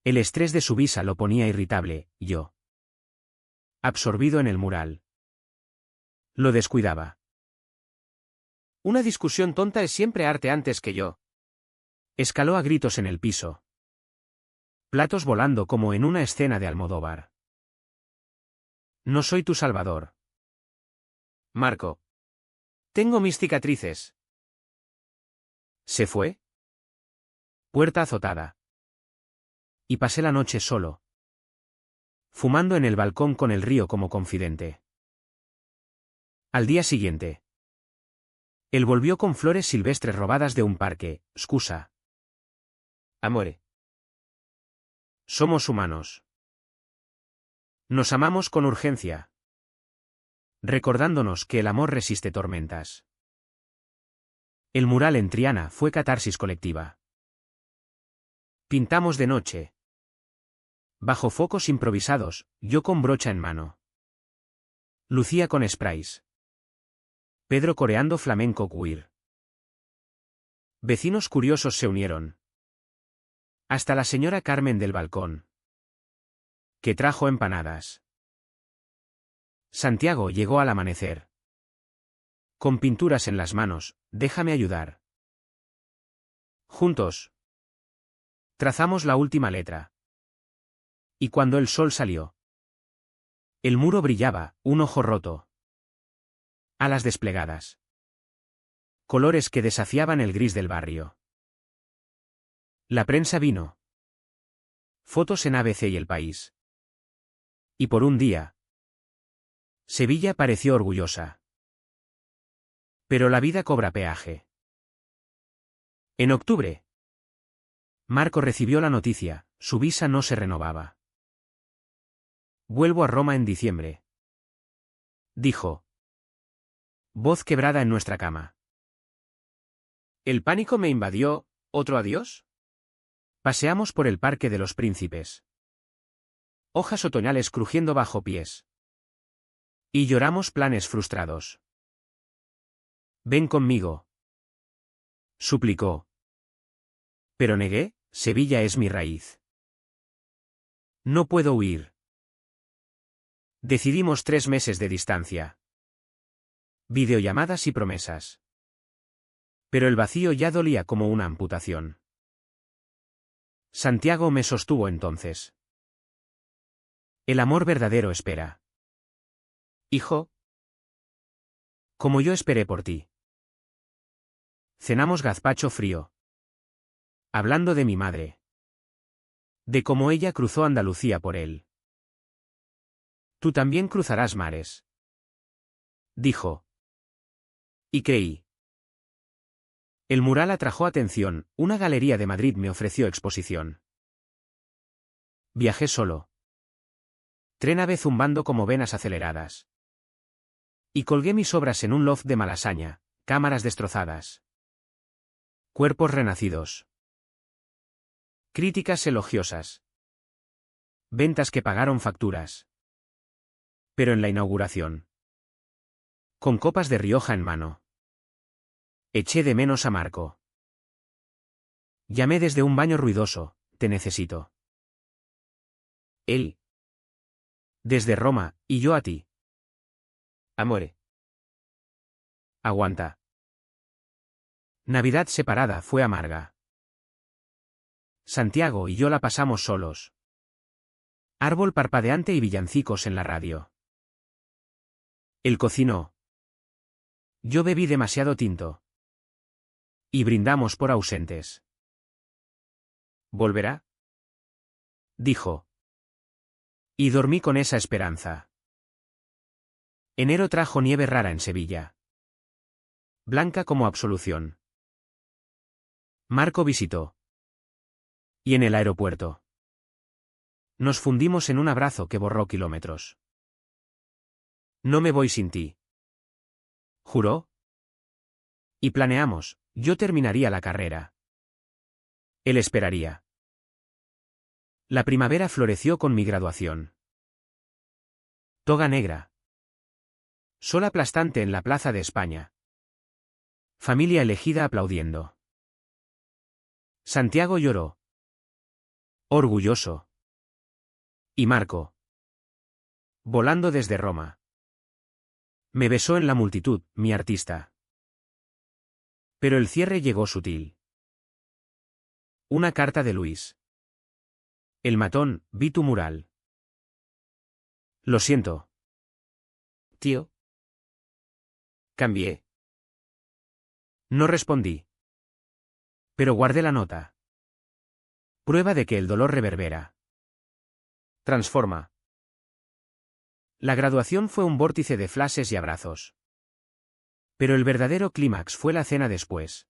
El estrés de su visa lo ponía irritable, y yo. Absorbido en el mural. Lo descuidaba. Una discusión tonta es siempre arte antes que yo. Escaló a gritos en el piso. Platos volando como en una escena de Almodóvar. No soy tu salvador. Marco. Tengo mis cicatrices. ¿Se fue? Puerta azotada. Y pasé la noche solo. Fumando en el balcón con el río como confidente. Al día siguiente. Él volvió con flores silvestres robadas de un parque, scusa. Amore. Somos humanos. Nos amamos con urgencia. Recordándonos que el amor resiste tormentas. El mural en Triana fue catarsis colectiva. Pintamos de noche. Bajo focos improvisados, yo con brocha en mano. Lucía con sprays. Pedro coreando flamenco queer. Vecinos curiosos se unieron. Hasta la señora Carmen del balcón. Que trajo empanadas. Santiago llegó al amanecer. Con pinturas en las manos, déjame ayudar. Juntos. Trazamos la última letra. Y cuando el sol salió. El muro brillaba, un ojo roto. Alas desplegadas. Colores que desafiaban el gris del barrio. La prensa vino. Fotos en ABC y El País. Y por un día. Sevilla pareció orgullosa. Pero la vida cobra peaje. En octubre. Marco recibió la noticia, su visa no se renovaba. Vuelvo a Roma en diciembre. Dijo. Voz quebrada en nuestra cama. El pánico me invadió, ¿otro adiós? Paseamos por el Parque de los Príncipes. Hojas otoñales crujiendo bajo pies. Y lloramos planes frustrados. Ven conmigo. Suplicó. Pero negué, Sevilla es mi raíz. No puedo huir. Decidimos 3 meses de distancia. Videollamadas y promesas. Pero el vacío ya dolía como una amputación. Santiago me sostuvo entonces. El amor verdadero espera. Hijo. Como yo esperé por ti. Cenamos gazpacho frío. Hablando de mi madre. De cómo ella cruzó Andalucía por él. Tú también cruzarás mares. Dijo. Y creí. El mural atrajo atención, una galería de Madrid me ofreció exposición. Viajé solo. Tren ave zumbando como venas aceleradas. Y colgué mis obras en un loft de Malasaña, cámaras destrozadas. Cuerpos renacidos. Críticas elogiosas. Ventas que pagaron facturas. Pero en la inauguración. Con copas de Rioja en mano. Eché de menos a Marco. Llamé desde un baño ruidoso, te necesito. Él. Desde Roma, y yo a ti. Amore. Aguanta. Navidad separada fue amarga. Santiago y yo la pasamos solos. Árbol parpadeante y villancicos en la radio. Él cocinó. Yo bebí demasiado tinto. Y brindamos por ausentes. ¿Volverá? Dijo. Y dormí con esa esperanza. Enero trajo nieve rara en Sevilla. Blanca como absolución. Marco visitó. Y en el aeropuerto. Nos fundimos en un abrazo que borró kilómetros. No me voy sin ti. ¿Juró? Y planeamos, yo terminaría la carrera. Él esperaría. La primavera floreció con mi graduación. Toga negra. Sol aplastante en la Plaza de España. Familia elegida aplaudiendo. Santiago lloró. Orgulloso. Y Marco. Volando desde Roma. Me besó en la multitud, mi artista. Pero el cierre llegó sutil. Una carta de Luis. El matón, vi tu mural. Lo siento. Tío. Cambié. No respondí. Pero guardé la nota. Prueba de que el dolor reverbera. Transforma. La graduación fue un vórtice de flashes y abrazos. Pero el verdadero clímax fue la cena después.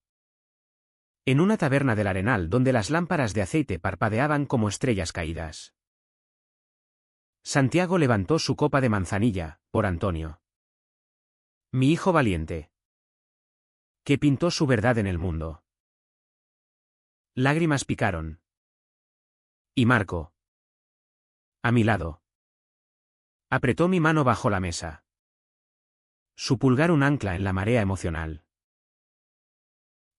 En una taberna del Arenal donde las lámparas de aceite parpadeaban como estrellas caídas. Santiago levantó su copa de manzanilla, por Antonio. Mi hijo valiente. Que pintó su verdad en el mundo. Lágrimas picaron. Y Marco. A mi lado. Apretó mi mano bajo la mesa. Su pulgar un ancla en la marea emocional.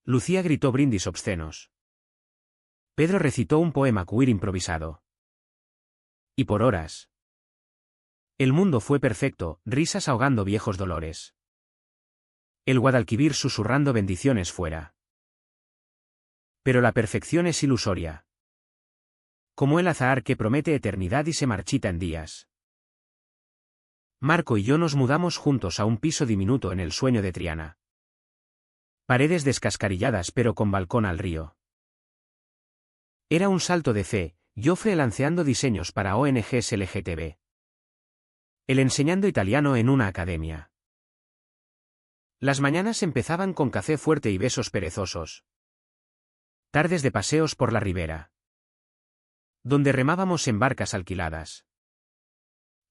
Lucía gritó brindis obscenos. Pedro recitó un poema queer improvisado. Y por horas. El mundo fue perfecto, risas ahogando viejos dolores. El Guadalquivir susurrando bendiciones fuera. Pero la perfección es ilusoria. Como el azahar que promete eternidad y se marchita en días. Marco y yo nos mudamos juntos a un piso diminuto en el sueño de Triana. Paredes descascarilladas pero con balcón al río. Era un salto de fe, Joffre lanceando diseños para ONGs LGTB. Él enseñando italiano en una academia. Las mañanas empezaban con café fuerte y besos perezosos. Tardes de paseos por la ribera. Donde remábamos en barcas alquiladas.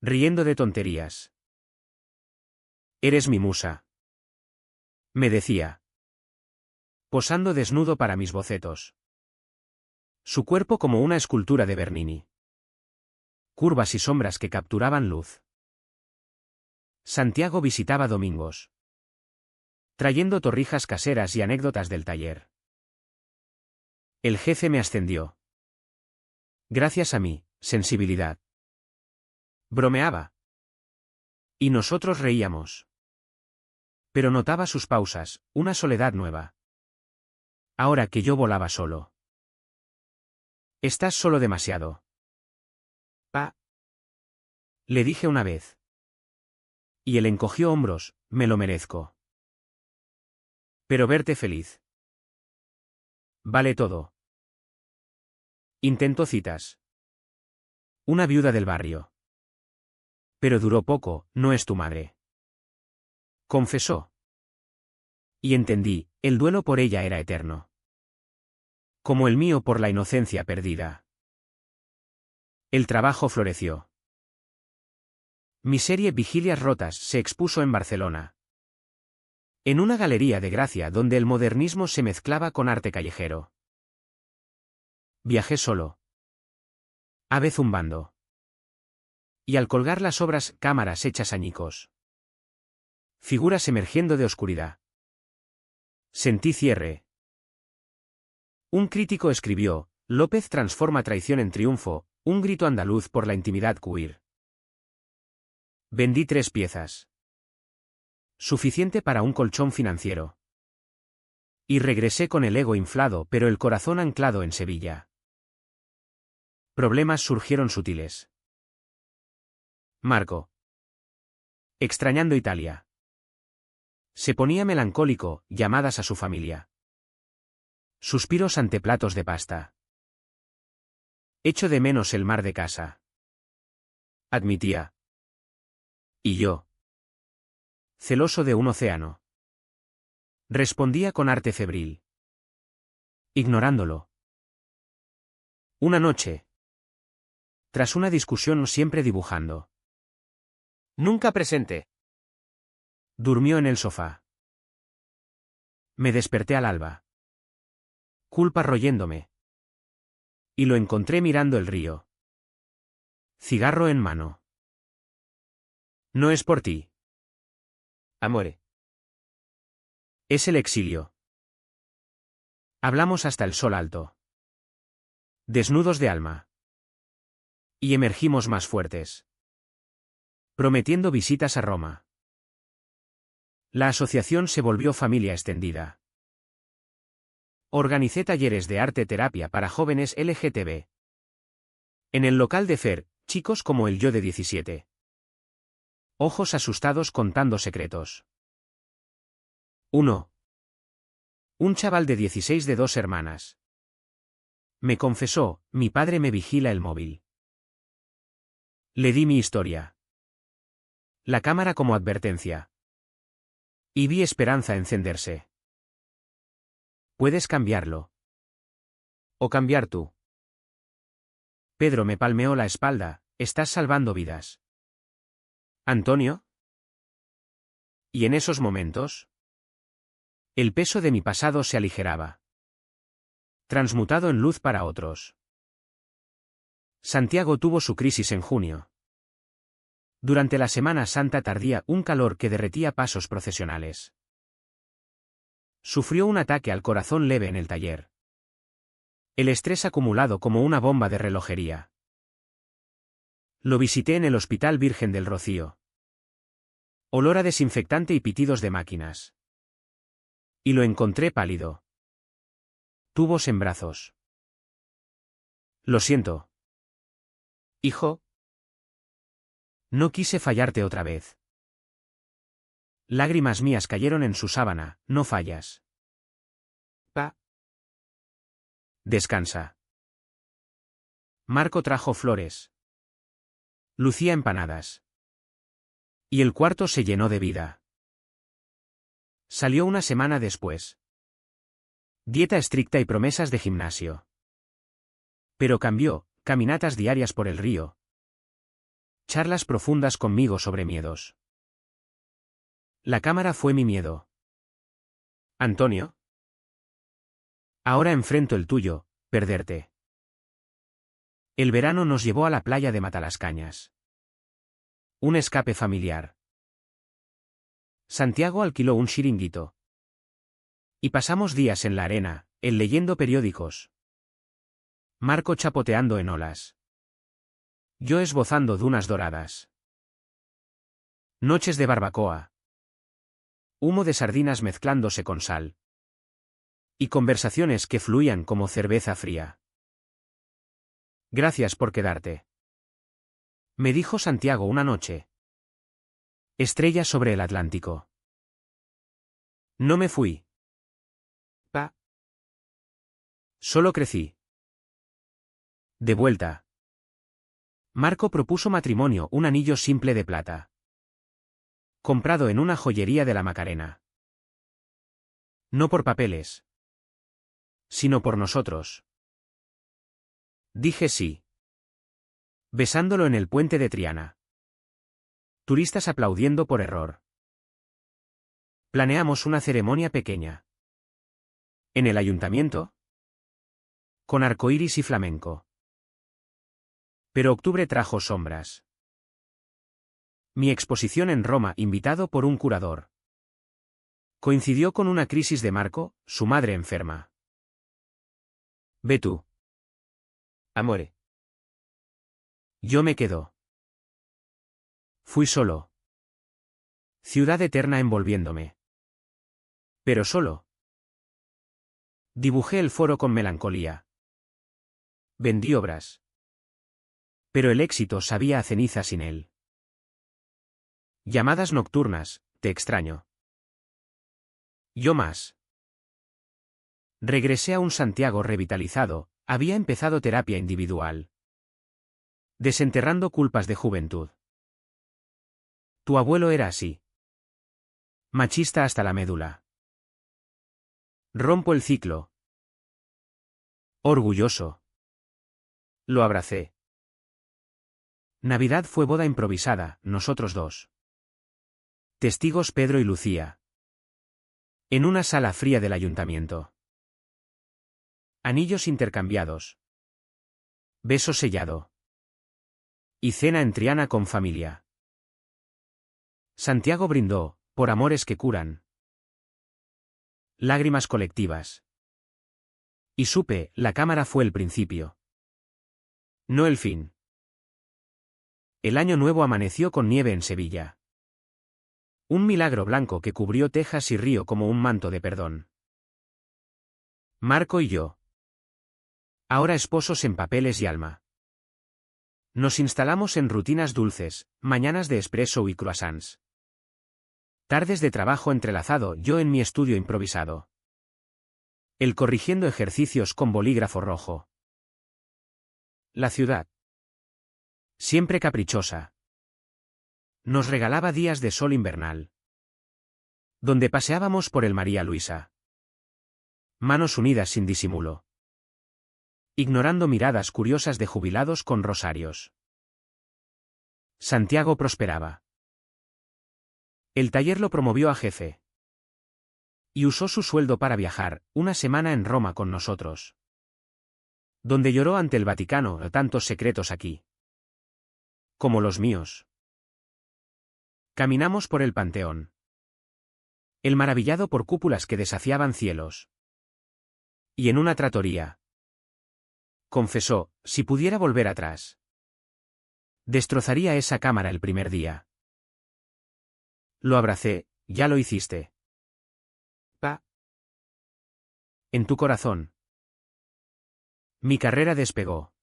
Riendo de tonterías. Eres mi musa. Me decía. Posando desnudo para mis bocetos. Su cuerpo como una escultura de Bernini. Curvas y sombras que capturaban luz. Santiago visitaba domingos. Trayendo torrijas caseras y anécdotas del taller. El jefe me ascendió. Gracias a mi sensibilidad. Bromeaba. Y nosotros reíamos. Pero notaba sus pausas, una soledad nueva. Ahora que yo volaba solo. Estás solo demasiado. Pa. Le dije una vez. Y él encogió hombros, me lo merezco. Pero verte feliz. Vale todo. Intento citas. Una viuda del barrio. Pero duró poco, no es tu madre. Confesó. Y entendí, el duelo por ella era eterno. Como el mío por la inocencia perdida. El trabajo floreció. Mi serie Vigilias Rotas se expuso en Barcelona. En una galería de Gracia donde el modernismo se mezclaba con arte callejero. Viajé solo. Ave zumbando. Y al colgar las obras, cámaras hechas añicos. Figuras emergiendo de oscuridad. Sentí cierre. Un crítico escribió, López transforma traición en triunfo, un grito andaluz por la intimidad queer. Vendí 3 piezas. Suficiente para un colchón financiero. Y regresé con el ego inflado pero el corazón anclado en Sevilla. Problemas surgieron sutiles. Marco. Extrañando Italia. Se ponía melancólico, llamadas a su familia. Suspiros ante platos de pasta. Echo de menos el mar de casa. Admitía. Y yo. Celoso de un océano. Respondía con arte febril. ignorándolo. Una noche. Tras una discusión siempre dibujando. Nunca presente. Durmió en el sofá. Me desperté al alba. Culpa royéndome. Y lo encontré mirando el río. Cigarro en mano. No es por ti. Amore. Es el exilio. Hablamos hasta el sol alto. Desnudos de alma. Y emergimos más fuertes. Prometiendo visitas a Roma. La asociación se volvió familia extendida. Organicé talleres de arte terapia para jóvenes LGTB. En el local de Fer, chicos como el yo de 17. Ojos asustados contando secretos. 1. Un chaval de 16 de 2 hermanas. Me confesó, mi padre me vigila el móvil. Le di mi historia. La cámara como advertencia. Y vi esperanza encenderse. Puedes cambiarlo. O cambiar tú. Pedro me palmeó la espalda, estás salvando vidas. ¿Antonio? Y en esos momentos, el peso de mi pasado se aligeraba. Transmutado en luz para otros. Santiago tuvo su crisis en junio. Durante la Semana Santa tardía un calor que derretía pasos procesionales. Sufrió un ataque al corazón leve en el taller. El estrés acumulado como una bomba de relojería. Lo visité en el Hospital Virgen del Rocío. Olor a desinfectante y pitidos de máquinas. Y lo encontré pálido. Tubos en brazos. Lo siento. Hijo. No quise fallarte otra vez. Lágrimas mías cayeron en su sábana, no fallas. Pa. Descansa. Marco trajo flores. Lucía empanadas. Y el cuarto se llenó de vida. Salió una semana después. Dieta estricta y promesas de gimnasio. Pero cambió, caminatas diarias por el río. Charlas profundas conmigo sobre miedos. La cámara fue mi miedo. Antonio. Ahora enfrento el tuyo, perderte. El verano nos llevó a la playa de Matalascañas. Un escape familiar. Santiago alquiló un chiringuito. Y pasamos días en la arena, él leyendo periódicos. Marco chapoteando en olas. Yo esbozando dunas doradas. Noches de barbacoa. Humo de sardinas mezclándose con sal. Y conversaciones que fluían como cerveza fría. Gracias por quedarte. Me dijo Santiago una noche. Estrella sobre el Atlántico. No me fui. Pa. Solo crecí. De vuelta. Marco propuso matrimonio, un anillo simple de plata. Comprado en una joyería de la Macarena. No por papeles. Sino por nosotros. Dije sí. Besándolo en el puente de Triana. Turistas aplaudiendo por error. Planeamos una ceremonia pequeña. En el ayuntamiento. Con arcoíris y flamenco. Pero octubre trajo sombras. Mi exposición en Roma, invitado por un curador. Coincidió con una crisis de Marco, su madre enferma. Ve tú. Amore. Yo me quedo. Fui solo. Ciudad eterna envolviéndome. Pero solo. Dibujé el foro con melancolía. Vendí obras. Pero el éxito sabía a ceniza sin él. Llamadas nocturnas, te extraño. Yo más. Regresé a un Santiago revitalizado, había empezado terapia individual. Desenterrando culpas de juventud. Tu abuelo era así. Machista hasta la médula. Rompo el ciclo. Orgulloso. Lo abracé. Navidad fue boda improvisada, nosotros dos. Testigos Pedro y Lucía. En una sala fría del ayuntamiento. Anillos intercambiados. Beso sellado. Y cena en Triana con familia. Santiago brindó, por amores que curan. Lágrimas colectivas. Y supe, la cámara fue el principio. No el fin. El año nuevo amaneció con nieve en Sevilla. Un milagro blanco que cubrió Texas y Río como un manto de perdón. Marco y yo. Ahora esposos en papeles y alma. Nos instalamos en rutinas dulces, mañanas de espresso y croissants. Tardes de trabajo entrelazado, yo en mi estudio improvisado. Él corrigiendo ejercicios con bolígrafo rojo. La ciudad. Siempre caprichosa. Nos regalaba días de sol invernal. Donde paseábamos por el María Luisa. Manos unidas sin disimulo. Ignorando miradas curiosas de jubilados con rosarios. Santiago prosperaba. El taller lo promovió a jefe. Y usó su sueldo para viajar, una semana en Roma con nosotros. Donde lloró ante el Vaticano, tantos secretos aquí. Como los míos. Caminamos por el Panteón. El maravillado por cúpulas que desafiaban cielos. Y en una trattoria. Confesó, si pudiera volver atrás. Destrozaría esa cámara el primer día. Lo abracé, ya lo hiciste. Pa. En tu corazón. Mi carrera despegó.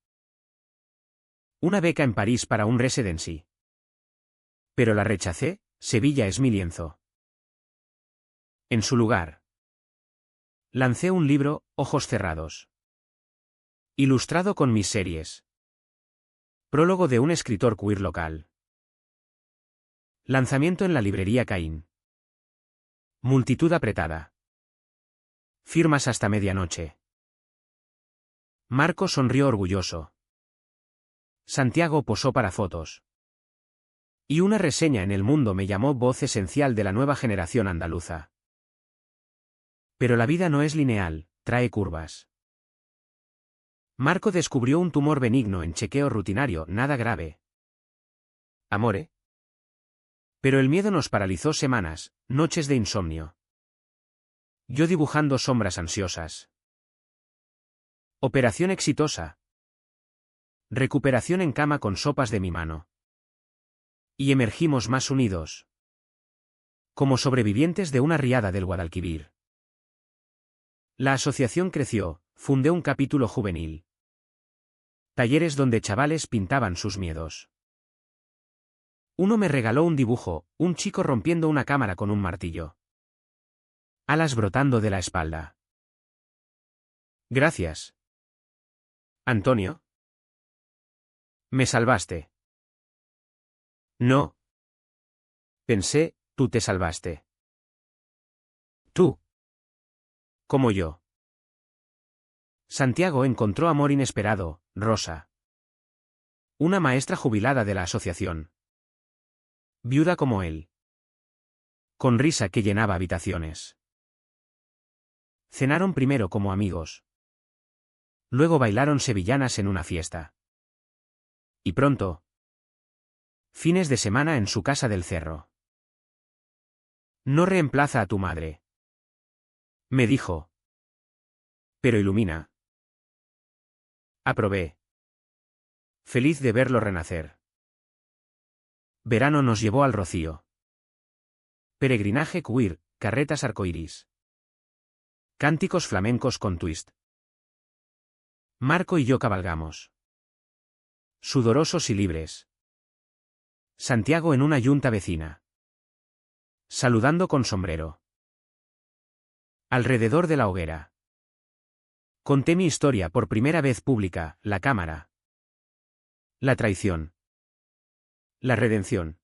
Una beca en París para un residency. Pero la rechacé, Sevilla es mi lienzo. En su lugar. Lancé un libro, Ojos cerrados. Ilustrado con mis series. Prólogo de un escritor queer local. Lanzamiento en la librería Caín. Multitud apretada. Firmas hasta medianoche. Marco sonrió orgulloso. Santiago posó para fotos. Y una reseña en El Mundo me llamó voz esencial de la nueva generación andaluza. Pero la vida no es lineal, trae curvas. Marco descubrió un tumor benigno en chequeo rutinario, nada grave. Amore. Pero el miedo nos paralizó semanas, noches de insomnio. Yo dibujando sombras ansiosas. Operación exitosa. Recuperación en cama con sopas de mi mano. Y emergimos más unidos. Como sobrevivientes de una riada del Guadalquivir. La asociación creció, fundé un capítulo juvenil. Talleres donde chavales pintaban sus miedos. Uno me regaló un dibujo, un chico rompiendo una cámara con un martillo. Alas brotando de la espalda. Gracias. Antonio. Me salvaste. No. Pensé, tú te salvaste. Tú. Como yo. Santiago encontró amor inesperado, Rosa. Una maestra jubilada de la asociación. Viuda como él. Con risa que llenaba habitaciones. Cenaron primero como amigos. Luego bailaron sevillanas en una fiesta. Y pronto. Fines de semana en su casa del cerro. No reemplaza a tu madre. Me dijo. Pero ilumina. Aprobé. Feliz de verlo renacer. Verano nos llevó al Rocío. Peregrinaje queer, carretas arcoíris. Cánticos flamencos con twist. Marco y yo cabalgamos. Sudorosos y libres. Santiago en una yunta vecina. Saludando con sombrero. Alrededor de la hoguera. Conté mi historia por primera vez pública, la cámara. La traición. La redención.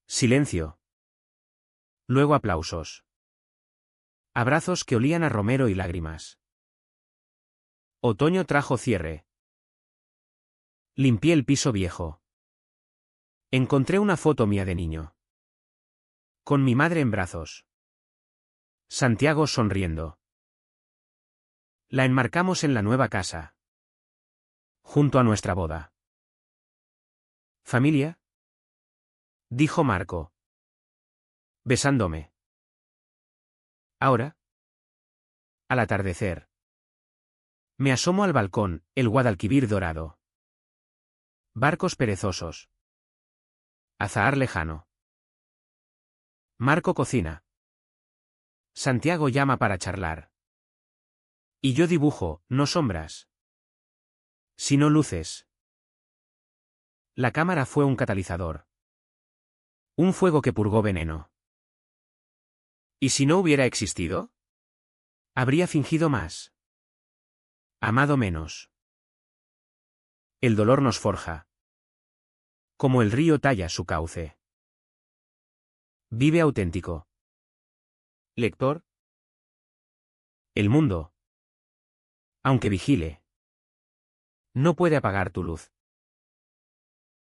Silencio. Luego aplausos. Abrazos que olían a romero y lágrimas. Otoño trajo cierre. Limpié el piso viejo. Encontré una foto mía de niño. Con mi madre en brazos. Santiago sonriendo. La enmarcamos en la nueva casa. Junto a nuestra boda. ¿Familia? Dijo Marco. Besándome. ¿Ahora? Al atardecer. Me asomo al balcón, el Guadalquivir dorado. Barcos perezosos. Azahar lejano. Marco cocina. Santiago llama para charlar. Y yo dibujo, no sombras, sino luces. La cámara fue un catalizador. Un fuego que purgó veneno. ¿Y si no hubiera existido? Habría fingido más. Amado menos. El dolor nos forja. Como el río talla su cauce. Vive auténtico. Lector. El mundo, aunque vigile, no puede apagar tu luz.